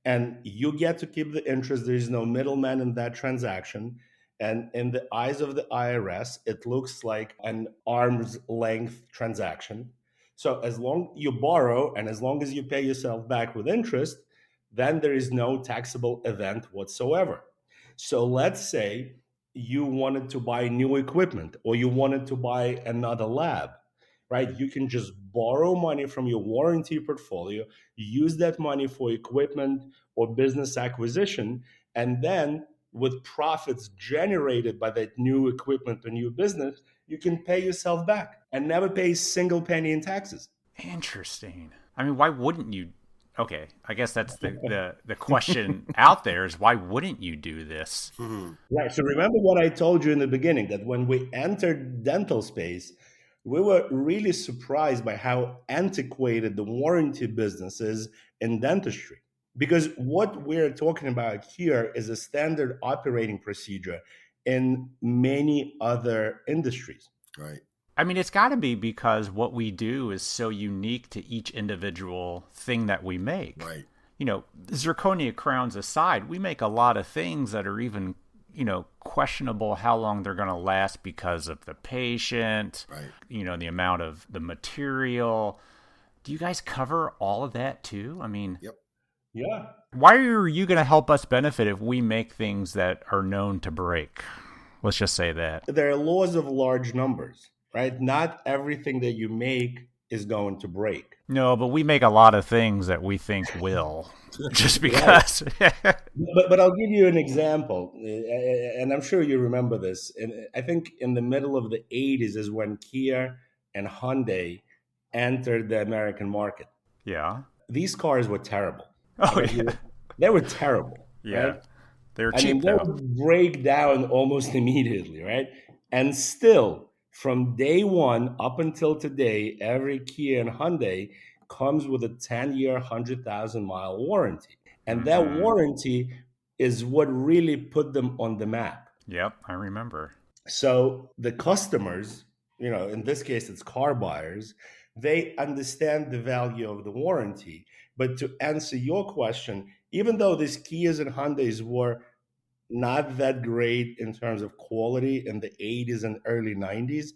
and you get to keep the interest, there's no middleman in that transaction. And in the eyes of the IRS, it looks like an arm's length transaction. So as long you borrow and as long as you pay yourself back with interest, then there is no taxable event whatsoever. So let's say you wanted to buy new equipment or you wanted to buy another lab, right? You can just borrow money from your warranty portfolio, use that money for equipment or business acquisition, and then with profits generated by that new equipment or new business, you can pay yourself back and never pay a single penny in taxes. Interesting. I mean, why wouldn't you? Okay, I guess that's the question out there is why wouldn't you do this? Mm-hmm. Right. So remember what I told you in the beginning, that when we entered dental space, we were really surprised by how antiquated the warranty business is in dentistry. Because what we're talking about here is a standard operating procedure in many other industries. Right. I mean, it's got to be because what we do is so unique to each individual thing that we make. Right. You know, zirconia crowns aside, we make a lot of things that are even, you know, questionable how long they're going to last because of the patient, right, you know, the amount of the material. Do you guys cover all of that too? I mean, yep. Yeah. Why are you going to help us benefit if we make things that are known to break? Let's just say that. There are laws of large numbers, right? Not everything that you make is going to break. No, but we make a lot of things that we think will, just because. But I'll give you an example, and I'm sure you remember this. And I think in the middle of the 80s is when Kia and Hyundai entered the American market. Yeah. These cars were terrible. Oh, yeah. They were terrible. Yeah. Right? They were cheap, they would break down almost immediately, right? And still, from day one up until today, every Kia and Hyundai comes with a 10-year, 100,000-mile warranty. And that warranty is what really put them on the map. Yep, I remember. So the customers, you know, in this case, it's car buyers, they understand the value of the warranty. But to answer your question, even though these Kias and Hyundais were not that great in terms of quality in the 80s and early 90s,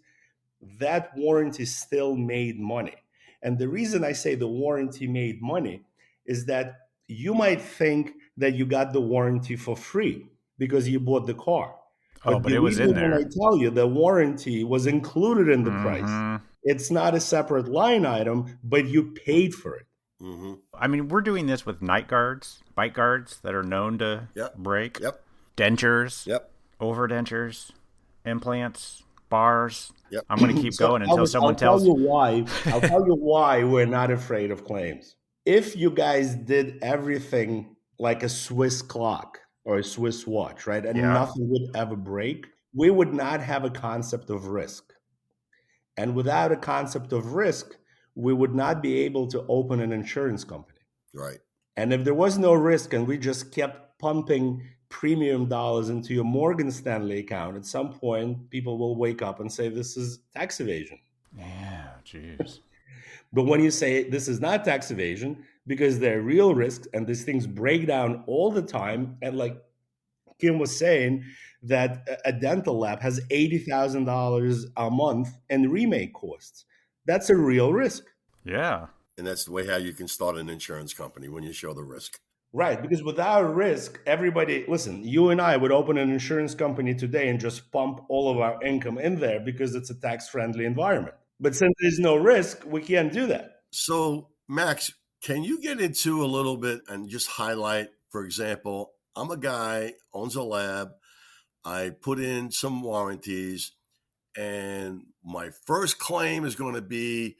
that warranty still made money. And the reason I say the warranty made money is that you might think that you got the warranty for free because you bought the car. But it was in there. When I tell you the warranty was included in the price, it's not a separate line item, but you paid for it. Mm-hmm. I mean, we're doing this with night guards, bite guards that are known to break. Yep. Dentures. Yep. Overdentures. Implants. Bars. Yep. I'm going to keep going until someone tells you why. I'll tell you why we're not afraid of claims. If you guys did everything like a Swiss clock or a Swiss watch, right, and nothing would ever break, we would not have a concept of risk. And without a concept of risk, we would not be able to open an insurance company. Right. And if there was no risk and we just kept pumping premium dollars into your Morgan Stanley account, at some point, people will wake up and say, this is tax evasion. Yeah, jeez. But when you say this is not tax evasion, because they're real risks and these things break down all the time, and like Kim was saying, that a dental lab has $80,000 a month in remake costs. That's a real risk. Yeah. And that's the way how you can start an insurance company, when you show the risk. Right, because without risk, everybody, listen, you and I would open an insurance company today and just pump all of our income in there because it's a tax-friendly environment. But since there's no risk, we can't do that. So, Max, can you get into a little bit and just highlight, for example, I'm a guy, owns a lab, I put in some warranties, and my first claim is going to be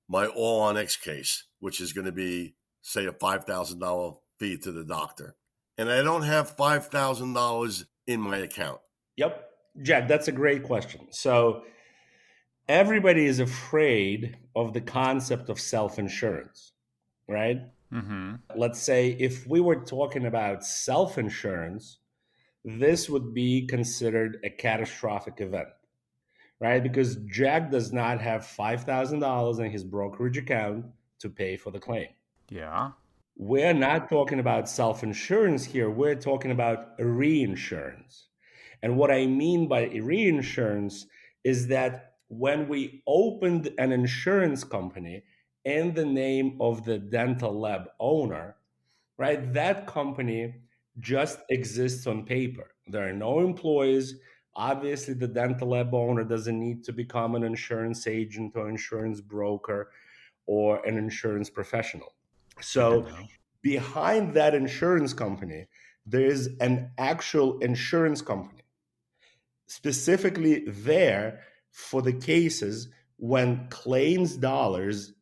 my all-on-X case, which is going to be, say, a $5,000 fee to the doctor. And I don't have $5,000 in my account. Yep. Jack, that's a great question. So everybody is afraid of the concept of self-insurance, right? Mm-hmm. Let's say if we were talking about self-insurance, this would be considered a catastrophic event, right? Because Jack does not have $5,000 in his brokerage account to pay for the claim. Yeah. We're not talking about self-insurance here. We're talking about reinsurance. And what I mean by reinsurance is that when we opened an insurance company in the name of the dental lab owner, right, that company just exists on paper. There are no employees. Obviously, the dental lab owner doesn't need to become an insurance agent or insurance broker or an insurance professional. So behind that insurance company, there is an actual insurance company specifically there for the cases when claims dollars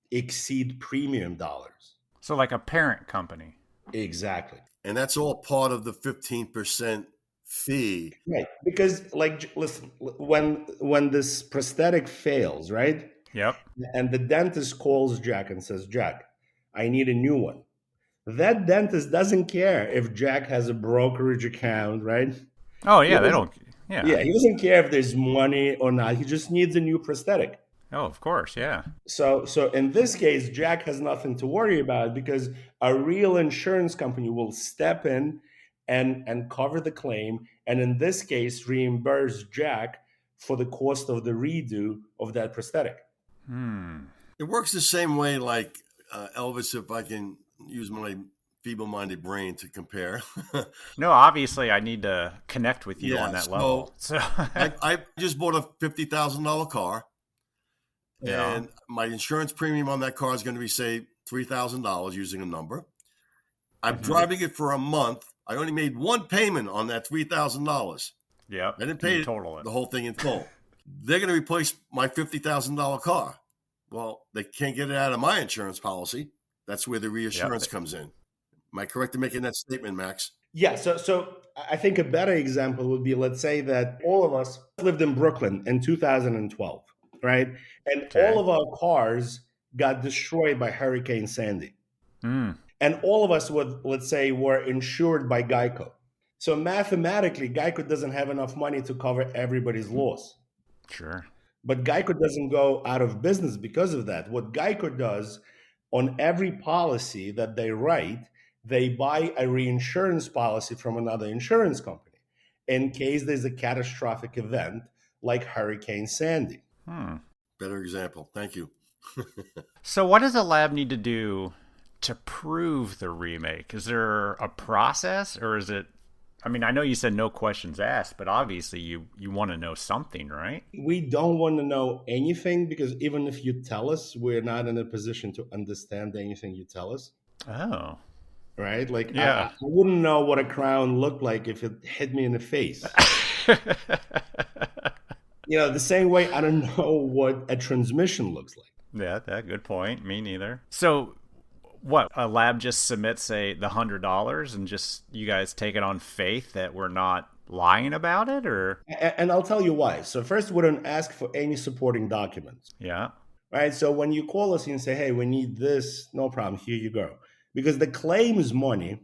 exceed premium dollars. So like a parent company. Exactly. And that's all part of the 15% fee. Right. Because, like, listen, when this prosthetic fails, right? Yep. And the dentist calls Jack and says, Jack, I need a new one. That dentist doesn't care if Jack has a brokerage account, right? Oh, yeah, they don't. Yeah. Yeah, he doesn't care if there's money or not. He just needs a new prosthetic. Oh, of course, yeah. So in this case, Jack has nothing to worry about because a real insurance company will step in and cover the claim, and in this case, reimburse Jack for the cost of the redo of that prosthetic. It works the same way, like Elvis, if I can use my feeble-minded brain to compare. No, obviously I need to connect with you on that level. So I just bought a $50,000 car. Yeah. And my insurance premium on that car is going to be, say, $3,000 using a number. I'm driving it for a month. I only made one payment on that $3,000. Yep. I didn't pay the whole thing in full. They're going to replace my $50,000 car. Well, they can't get it out of my insurance policy. That's where the reassurance comes in. Am I correct in making that statement, Max? Yeah. So I think a better example would be, let's say that all of us lived in Brooklyn in 2012. Right. And all of our cars got destroyed by Hurricane Sandy. And all of us would, let's say, were insured by Geico. So mathematically, Geico doesn't have enough money to cover everybody's loss. Sure. But Geico doesn't go out of business because of that. What Geico does on every policy that they write, they buy a reinsurance policy from another insurance company in case there's a catastrophic event like Hurricane Sandy. Better example. Thank you. So what does a lab need to do to prove the remake? Is there a process, or is it, I mean, I know you said no questions asked, but obviously you want to know something, right? We don't want to know anything because even if you tell us, we're not in a position to understand anything you tell us. Oh. Right? Like, yeah. I wouldn't know what a crown looked like if it hit me in the face. You know, the same way I don't know what a transmission looks like. Yeah, good point. Me neither. So what, a lab just submits, say, the $100 and just you guys take it on faith that we're not lying about it, or? And I'll tell you why. So first, we don't ask for any supporting documents. Yeah. Right. So when you call us and say, hey, we need this, no problem, here you go. Because the claims money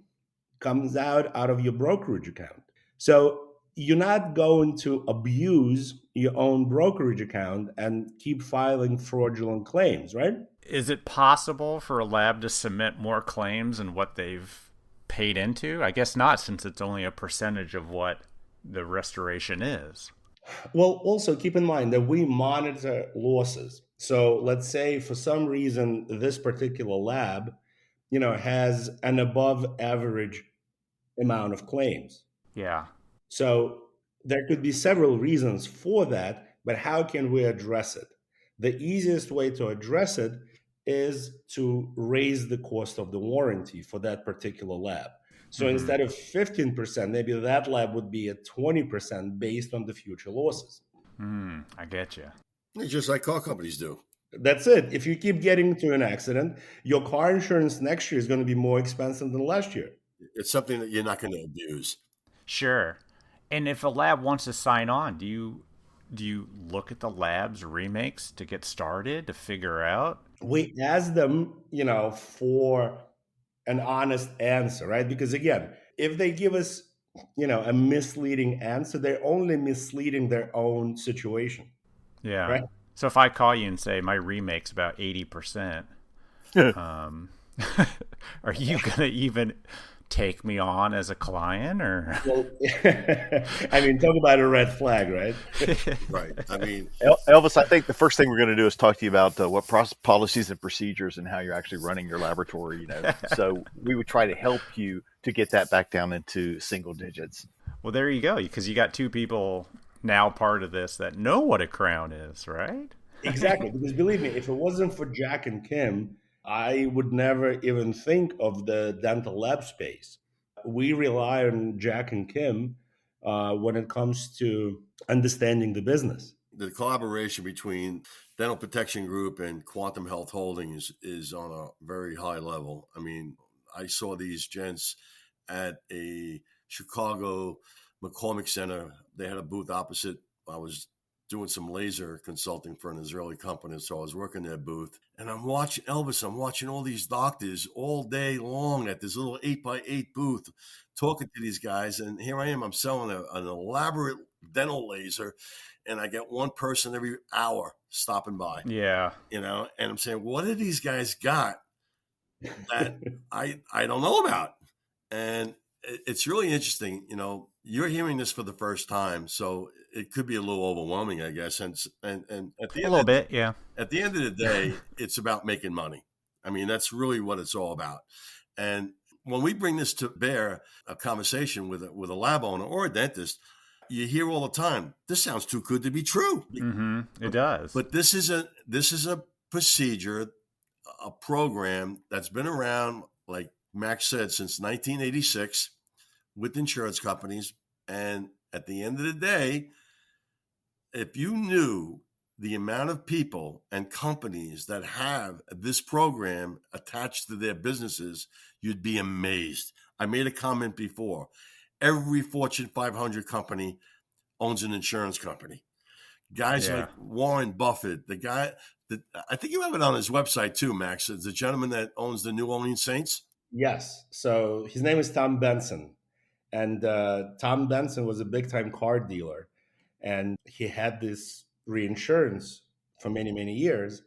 comes out of your brokerage account. So you're not going to abuse your own brokerage account and keep filing fraudulent claims, right? Is it possible for a lab to submit more claims than what they've paid into? I guess not, since it's only a percentage of what the restoration is. Well, also keep in mind that we monitor losses. So let's say for some reason this particular lab, has an above average amount of claims. Yeah. So there could be several reasons for that, but how can we address it? The easiest way to address it is to raise the cost of the warranty for that particular lab. So instead of 15%, maybe that lab would be at 20% based on the future losses. I get you. It's just like car companies do. That's it. If you keep getting into an accident, your car insurance next year is going to be more expensive than last year. It's something that you're not going to abuse. Sure. And if a lab wants to sign on, do you look at the lab's remakes to get started, to figure out? We ask them, for an honest answer, right? Because again, if they give us, a misleading answer, they're only misleading their own situation. Yeah. Right? So if I call you and say my remake's about 80%, are you going to even take me on as a client, or? Well, I mean, talk about a red flag, right? Right. I mean, Elvis, I think the first thing we're going to do is talk to you about what policies and procedures and how you're actually running your laboratory. So we would try to help you to get that back down into single digits. Well, there you go, because you got two people now part of this that know what a crown is, right? Exactly. Because believe me, if it wasn't for Jack and Kim, I would never even think of the dental lab space. We rely on Jack and Kim when it comes to understanding the business. The collaboration between Dental Protection Group and Quantum Health Holdings is on a very high level. I mean, I saw these gents at a Chicago McCormick Center. They had a booth opposite. I was doing some laser consulting for an Israeli company, so I was working their booth. And I'm watching all these doctors all day long at this little 8x8 booth talking to these guys. And here I am, I'm selling an elaborate dental laser, and I get one person every hour stopping by. Yeah. And I'm saying, what do these guys got that I don't know about? And it's really interesting. You're hearing this for the first time, so it could be a little overwhelming, I guess. And at the end, At the end of the day, it's about making money. I mean, that's really what it's all about. And when we bring this to bear, a conversation with a lab owner or a dentist, you hear all the time, this sounds too good to be true. It does. But this is a procedure, a program that's been around, like Max said, since 1986 with insurance companies. And at the end of the day, if you knew the amount of people and companies that have this program attached to their businesses, you'd be amazed. I made a comment before. Every Fortune 500 company owns an insurance company. Guys like Warren Buffett, the guy that I think you have it on his website too, Max. It's the gentleman that owns the New Orleans Saints. Yes. So his name is Tom Benson. And Tom Benson was a big time car dealer. And he had this reinsurance for many, many years.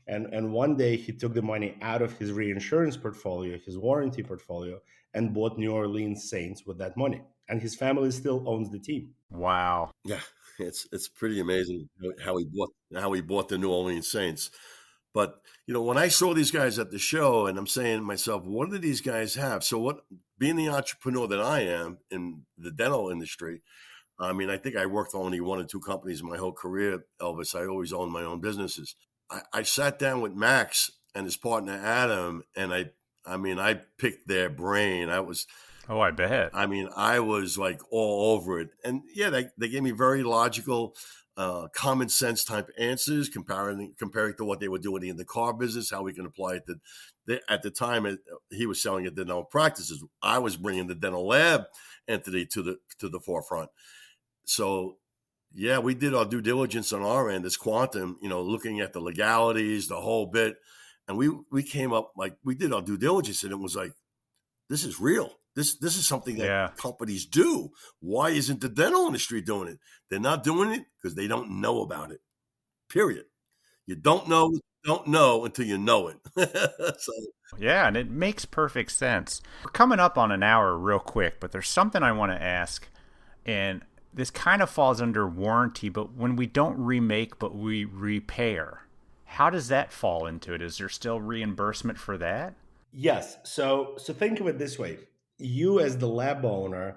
And one day he took the money out of his reinsurance portfolio, his warranty portfolio, and bought New Orleans Saints with that money. And his family still owns the team. Wow. Yeah, it's pretty amazing how he bought the New Orleans Saints. But, when I saw these guys at the show, and I'm saying to myself, what do these guys have? So being the entrepreneur that I am in the dental industry, I mean, I think I worked for only one or two companies in my whole career, Elvis. I always owned my own businesses. I sat down with Max and his partner, Adam, and I picked their brain. I bet. I mean, I was like all over it. And yeah, they gave me very logical common sense type answers, comparing to what they were doing in the car business, how we can apply it to. At the time, he was selling it to dental practices. I was bringing the dental lab entity to the forefront. So, yeah, we did our due diligence on our end as Quantum, looking at the legalities, the whole bit, and we came up, like, we did our due diligence, and it was like, this is real. This is something that companies do. Why isn't the dental industry doing it? They're not doing it because they don't know about it. Period. You don't know until you know it. Yeah, and it makes perfect sense. We're coming up on an hour real quick, but there's something I want to ask, and this kind of falls under warranty, but when we don't remake but we repair, how does that fall into it? Is there still reimbursement for that? Yes. So think of it this way. You as the lab owner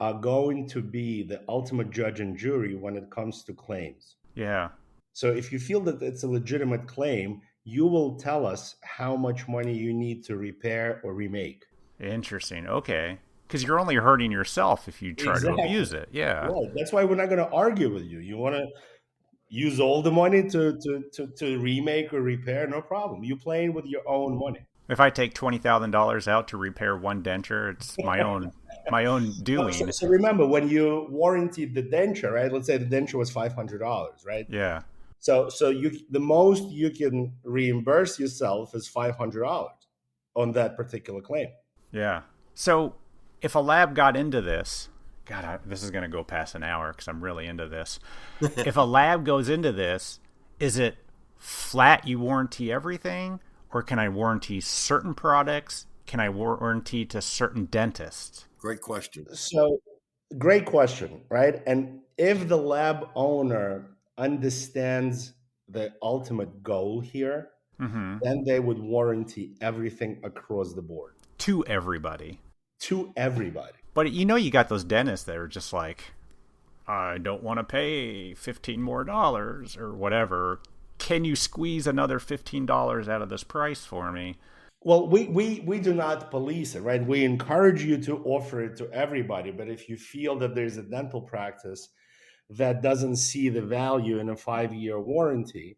are going to be the ultimate judge and jury when it comes to claims. Yeah. So if you feel that it's a legitimate claim, you will tell us how much money you need to repair or remake. Interesting. Okay. Because you're only hurting yourself if you try to abuse it. Yeah. Right. That's why we're not going to argue with you. You want to use all the money to remake or repair, no problem. You're playing with your own money. If I take $20,000 out to repair one denture, it's my own doing. So remember, when you warranted the denture, right? Let's say the denture was $500, right? Yeah. So the most you can reimburse yourself is $500 on that particular claim. Yeah. So if a lab got into this, this is going to go past an hour because I'm really into this. If a lab goes into this, is it flat? You warranty everything? Or can I warranty certain products? Can I warranty to certain dentists? Great question. So, great question, right? And if the lab owner understands the ultimate goal here, then they would warranty everything across the board. To everybody. To everybody. But you got those dentists that are just like, I don't want to pay $15 more or whatever. Can you squeeze another $15 out of this price for me? Well, we do not police it, right? We encourage you to offer it to everybody. But if you feel that there's a dental practice that doesn't see the value in a 5-year warranty,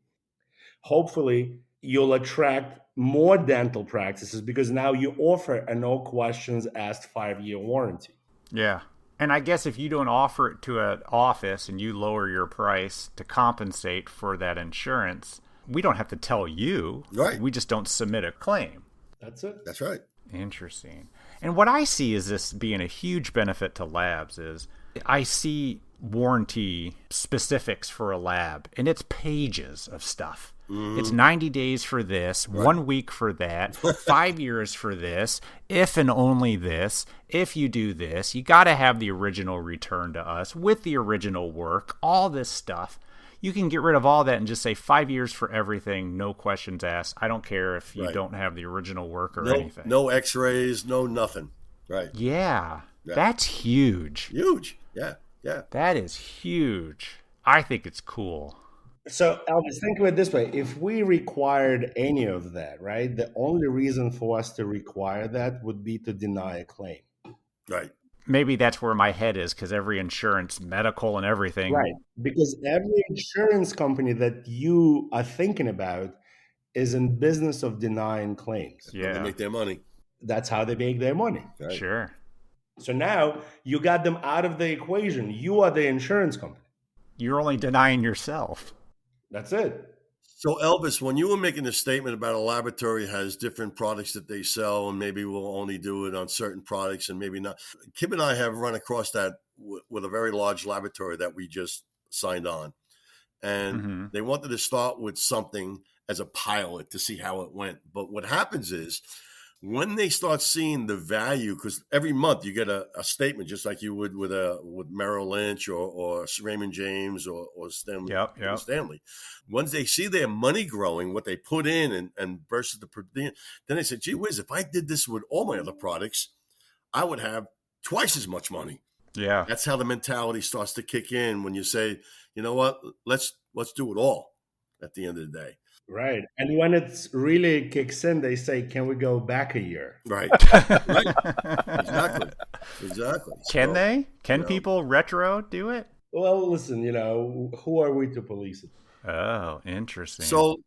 hopefully you'll attract more dental practices because now you offer a no questions asked 5-year warranty. Yeah. And I guess if you don't offer it to an office and you lower your price to compensate for that insurance, we don't have to tell you. Right. We just don't submit a claim. That's it. That's right. Interesting. And what I see is this being a huge benefit to labs is I see warranty specifics for a lab, and it's pages of stuff. It's 90 days for this, 1 week for that, 5 years for this, if and only this, if you do this, you got to have the original return to us with the original work, all this stuff. You can get rid of all that and just say 5 years for everything, no questions asked. I don't care if you don't have the original work or anything. No x-rays, no nothing. Right. Yeah. That's huge. Huge. Yeah. That is huge. I think it's cool. So, Elvis, think of it this way. If we required any of that, right, the only reason for us to require that would be to deny a claim. Right. Maybe that's where my head is because every insurance, medical and everything. Right. Because every insurance company that you are thinking about is in business of denying claims. Yeah. They make their money. That's how they make their money. Right. Sure. So now you got them out of the equation. You are the insurance company. You're only denying yourself. That's it. So, Elvis, when you were making a statement about a laboratory has different products that they sell and maybe we'll only do it on certain products and maybe not. Kim and I have run across that with a very large laboratory that we just signed on. And they wanted to start with something as a pilot to see how it went. But what happens is when they start seeing the value, because every month you get a statement, just like you would with Merrill Lynch or Raymond James or Stanley. Stanley. Once they see their money growing, what they put in and versus then they say, gee whiz, if I did this with all my other products, I would have twice as much money. Yeah. That's how the mentality starts to kick in when you say, you know what, let's do it all at the end of the day. Right. And when it really kicks in, they say, can we go back a year? Right. Right. Exactly. Can they? Can people retro do it? Well, listen, who are we to police it? Oh, interesting. So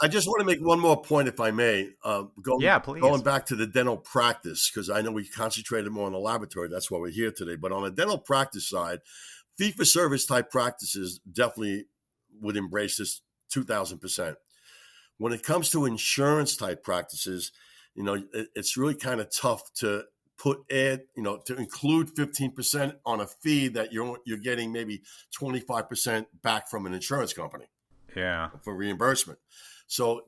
I just want to make one more point, if I may. Please. Going back to the dental practice, because I know we concentrated more on the laboratory. That's why we're here today. But on the dental practice side, fee-for-service type practices definitely would embrace this 2,000%. When it comes to insurance type practices, it's really kind of tough to to include 15% on a fee that you're getting maybe 25% back from an insurance company. Yeah. For reimbursement. So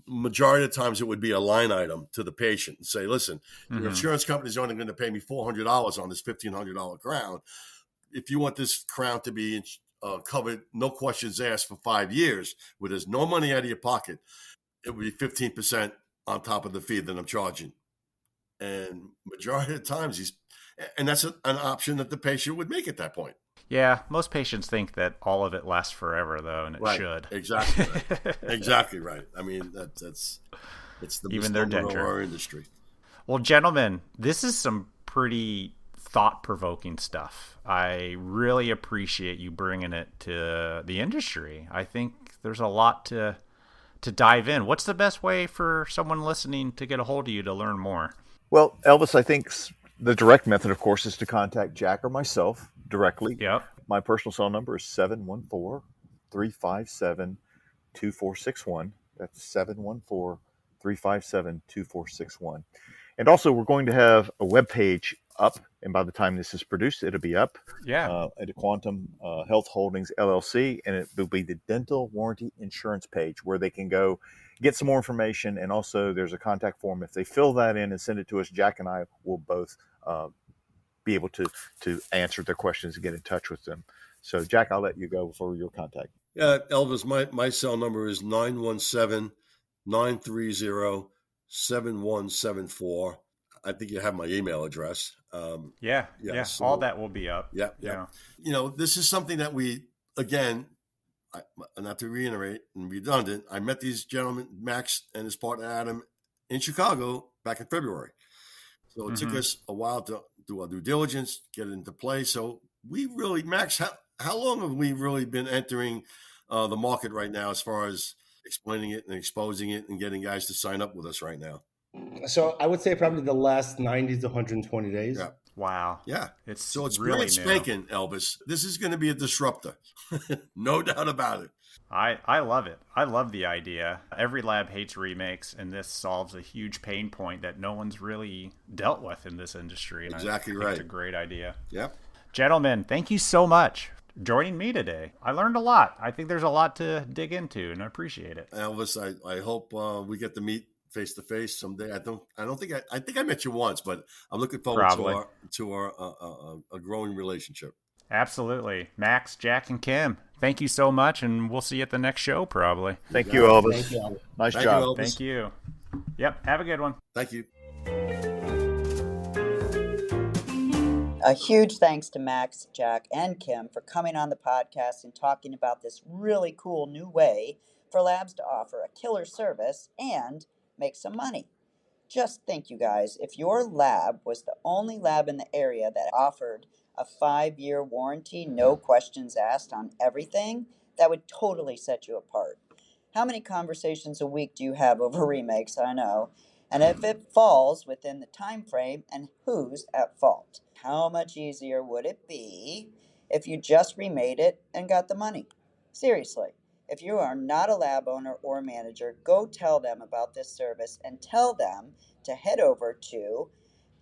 majority of the times it would be a line item to the patient and say, listen, your insurance company is only going to pay me $400 on this $1,500 crown. If you want this crown to be covered, no questions asked for 5 years, where there's no money out of your pocket, it would be 15% on top of the fee that I'm charging. And majority of the times and that's an option that the patient would make at that point. Yeah, most patients think that all of it lasts forever, though, and it should. Exactly right. Exactly right. I mean, it's the even their denture denture. Of our industry. Well, gentlemen, this is some pretty thought-provoking stuff. I really appreciate you bringing it to the industry. I think there's a lot to dive in. What's the best way for someone listening to get a hold of you to learn more? Well, Elvis, I think the direct method, of course, is to contact Jack or myself directly. Yep. My personal cell number is 714-357-2461. That's 714-357-2461. And also, we're going to have a webpage up, and by the time this is produced, it'll be up. Yeah. At Quantum Health Holdings, LLC, and it will be the dental warranty insurance page where they can go get some more information. And also, there's a contact form. If they fill that in and send it to us, Jack and I will both be able to answer their questions and get in touch with them. So, Jack, I'll let you go for your contact. Yeah, Elvis, my cell number is 917-930-7174. I think you have my email address. Yeah. So all that will be up. Yeah. This is something that we, again, not to reiterate and redundant, I met these gentlemen, Max and his partner Adam, in Chicago back in February. So it took us a while to do our due diligence, get it into play. So we really, Max, how long have we really been entering the market right now as far as explaining it and exposing it and getting guys to sign up with us right now? So I would say probably the last 90 to 120 days. Yeah. Wow. Yeah. It's really brand spanking, Elvis. This is going to be a disruptor. No doubt about it. I love it. I love the idea. Every lab hates remakes, and this solves a huge pain point that no one's really dealt with in this industry. And exactly I think right. It's a great idea. Yep. Gentlemen, thank you so much for joining me today. I learned a lot. I think there's a lot to dig into, and I appreciate it. Elvis, I hope we get to meet face to face someday. I think I met you once, but I'm looking forward to our growing relationship. Absolutely. Max, Jack, and Kim, thank you so much, and we'll see you at the next show probably. Thank you, Elvis. Thank you. Nice job. You, Thank you. Yep. Have a good one. Thank you. A huge thanks to Max, Jack, and Kim for coming on the podcast and talking about this really cool new way for labs to offer a killer service and make some money. Just think, you guys, if your lab was the only lab in the area that offered a 5-year warranty, no questions asked on everything, that would totally set you apart. How many conversations a week do you have over remakes? I know. And if it falls within the time frame, and who's at fault? How much easier would it be if you just remade it and got the money? Seriously, if you are not a lab owner or manager, go tell them about this service and tell them to head over to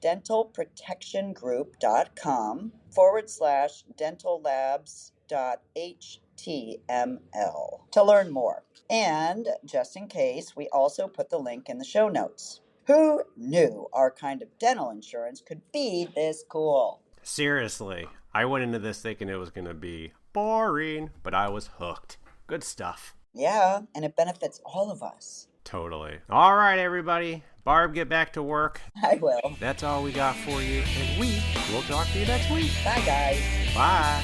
dentalprotectiongroup.com/dentallabs.html to learn more. And just in case, we also put the link in the show notes. Who knew our kind of dental insurance could be this cool? Seriously, I went into this thinking it was going to be boring, but I was hooked. Good stuff. Yeah, and it benefits all of us. Totally. All right, everybody. Barb, get back to work. I will. That's all we got for you, and we will talk to you next week. Bye, guys. Bye.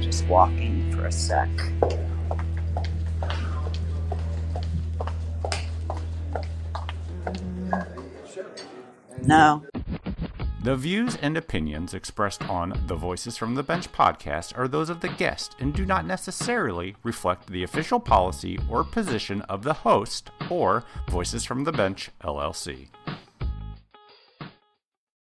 Just walking for a sec. No. The views and opinions expressed on the Voices from the Bench podcast are those of the guest and do not necessarily reflect the official policy or position of the host or Voices from the Bench, LLC.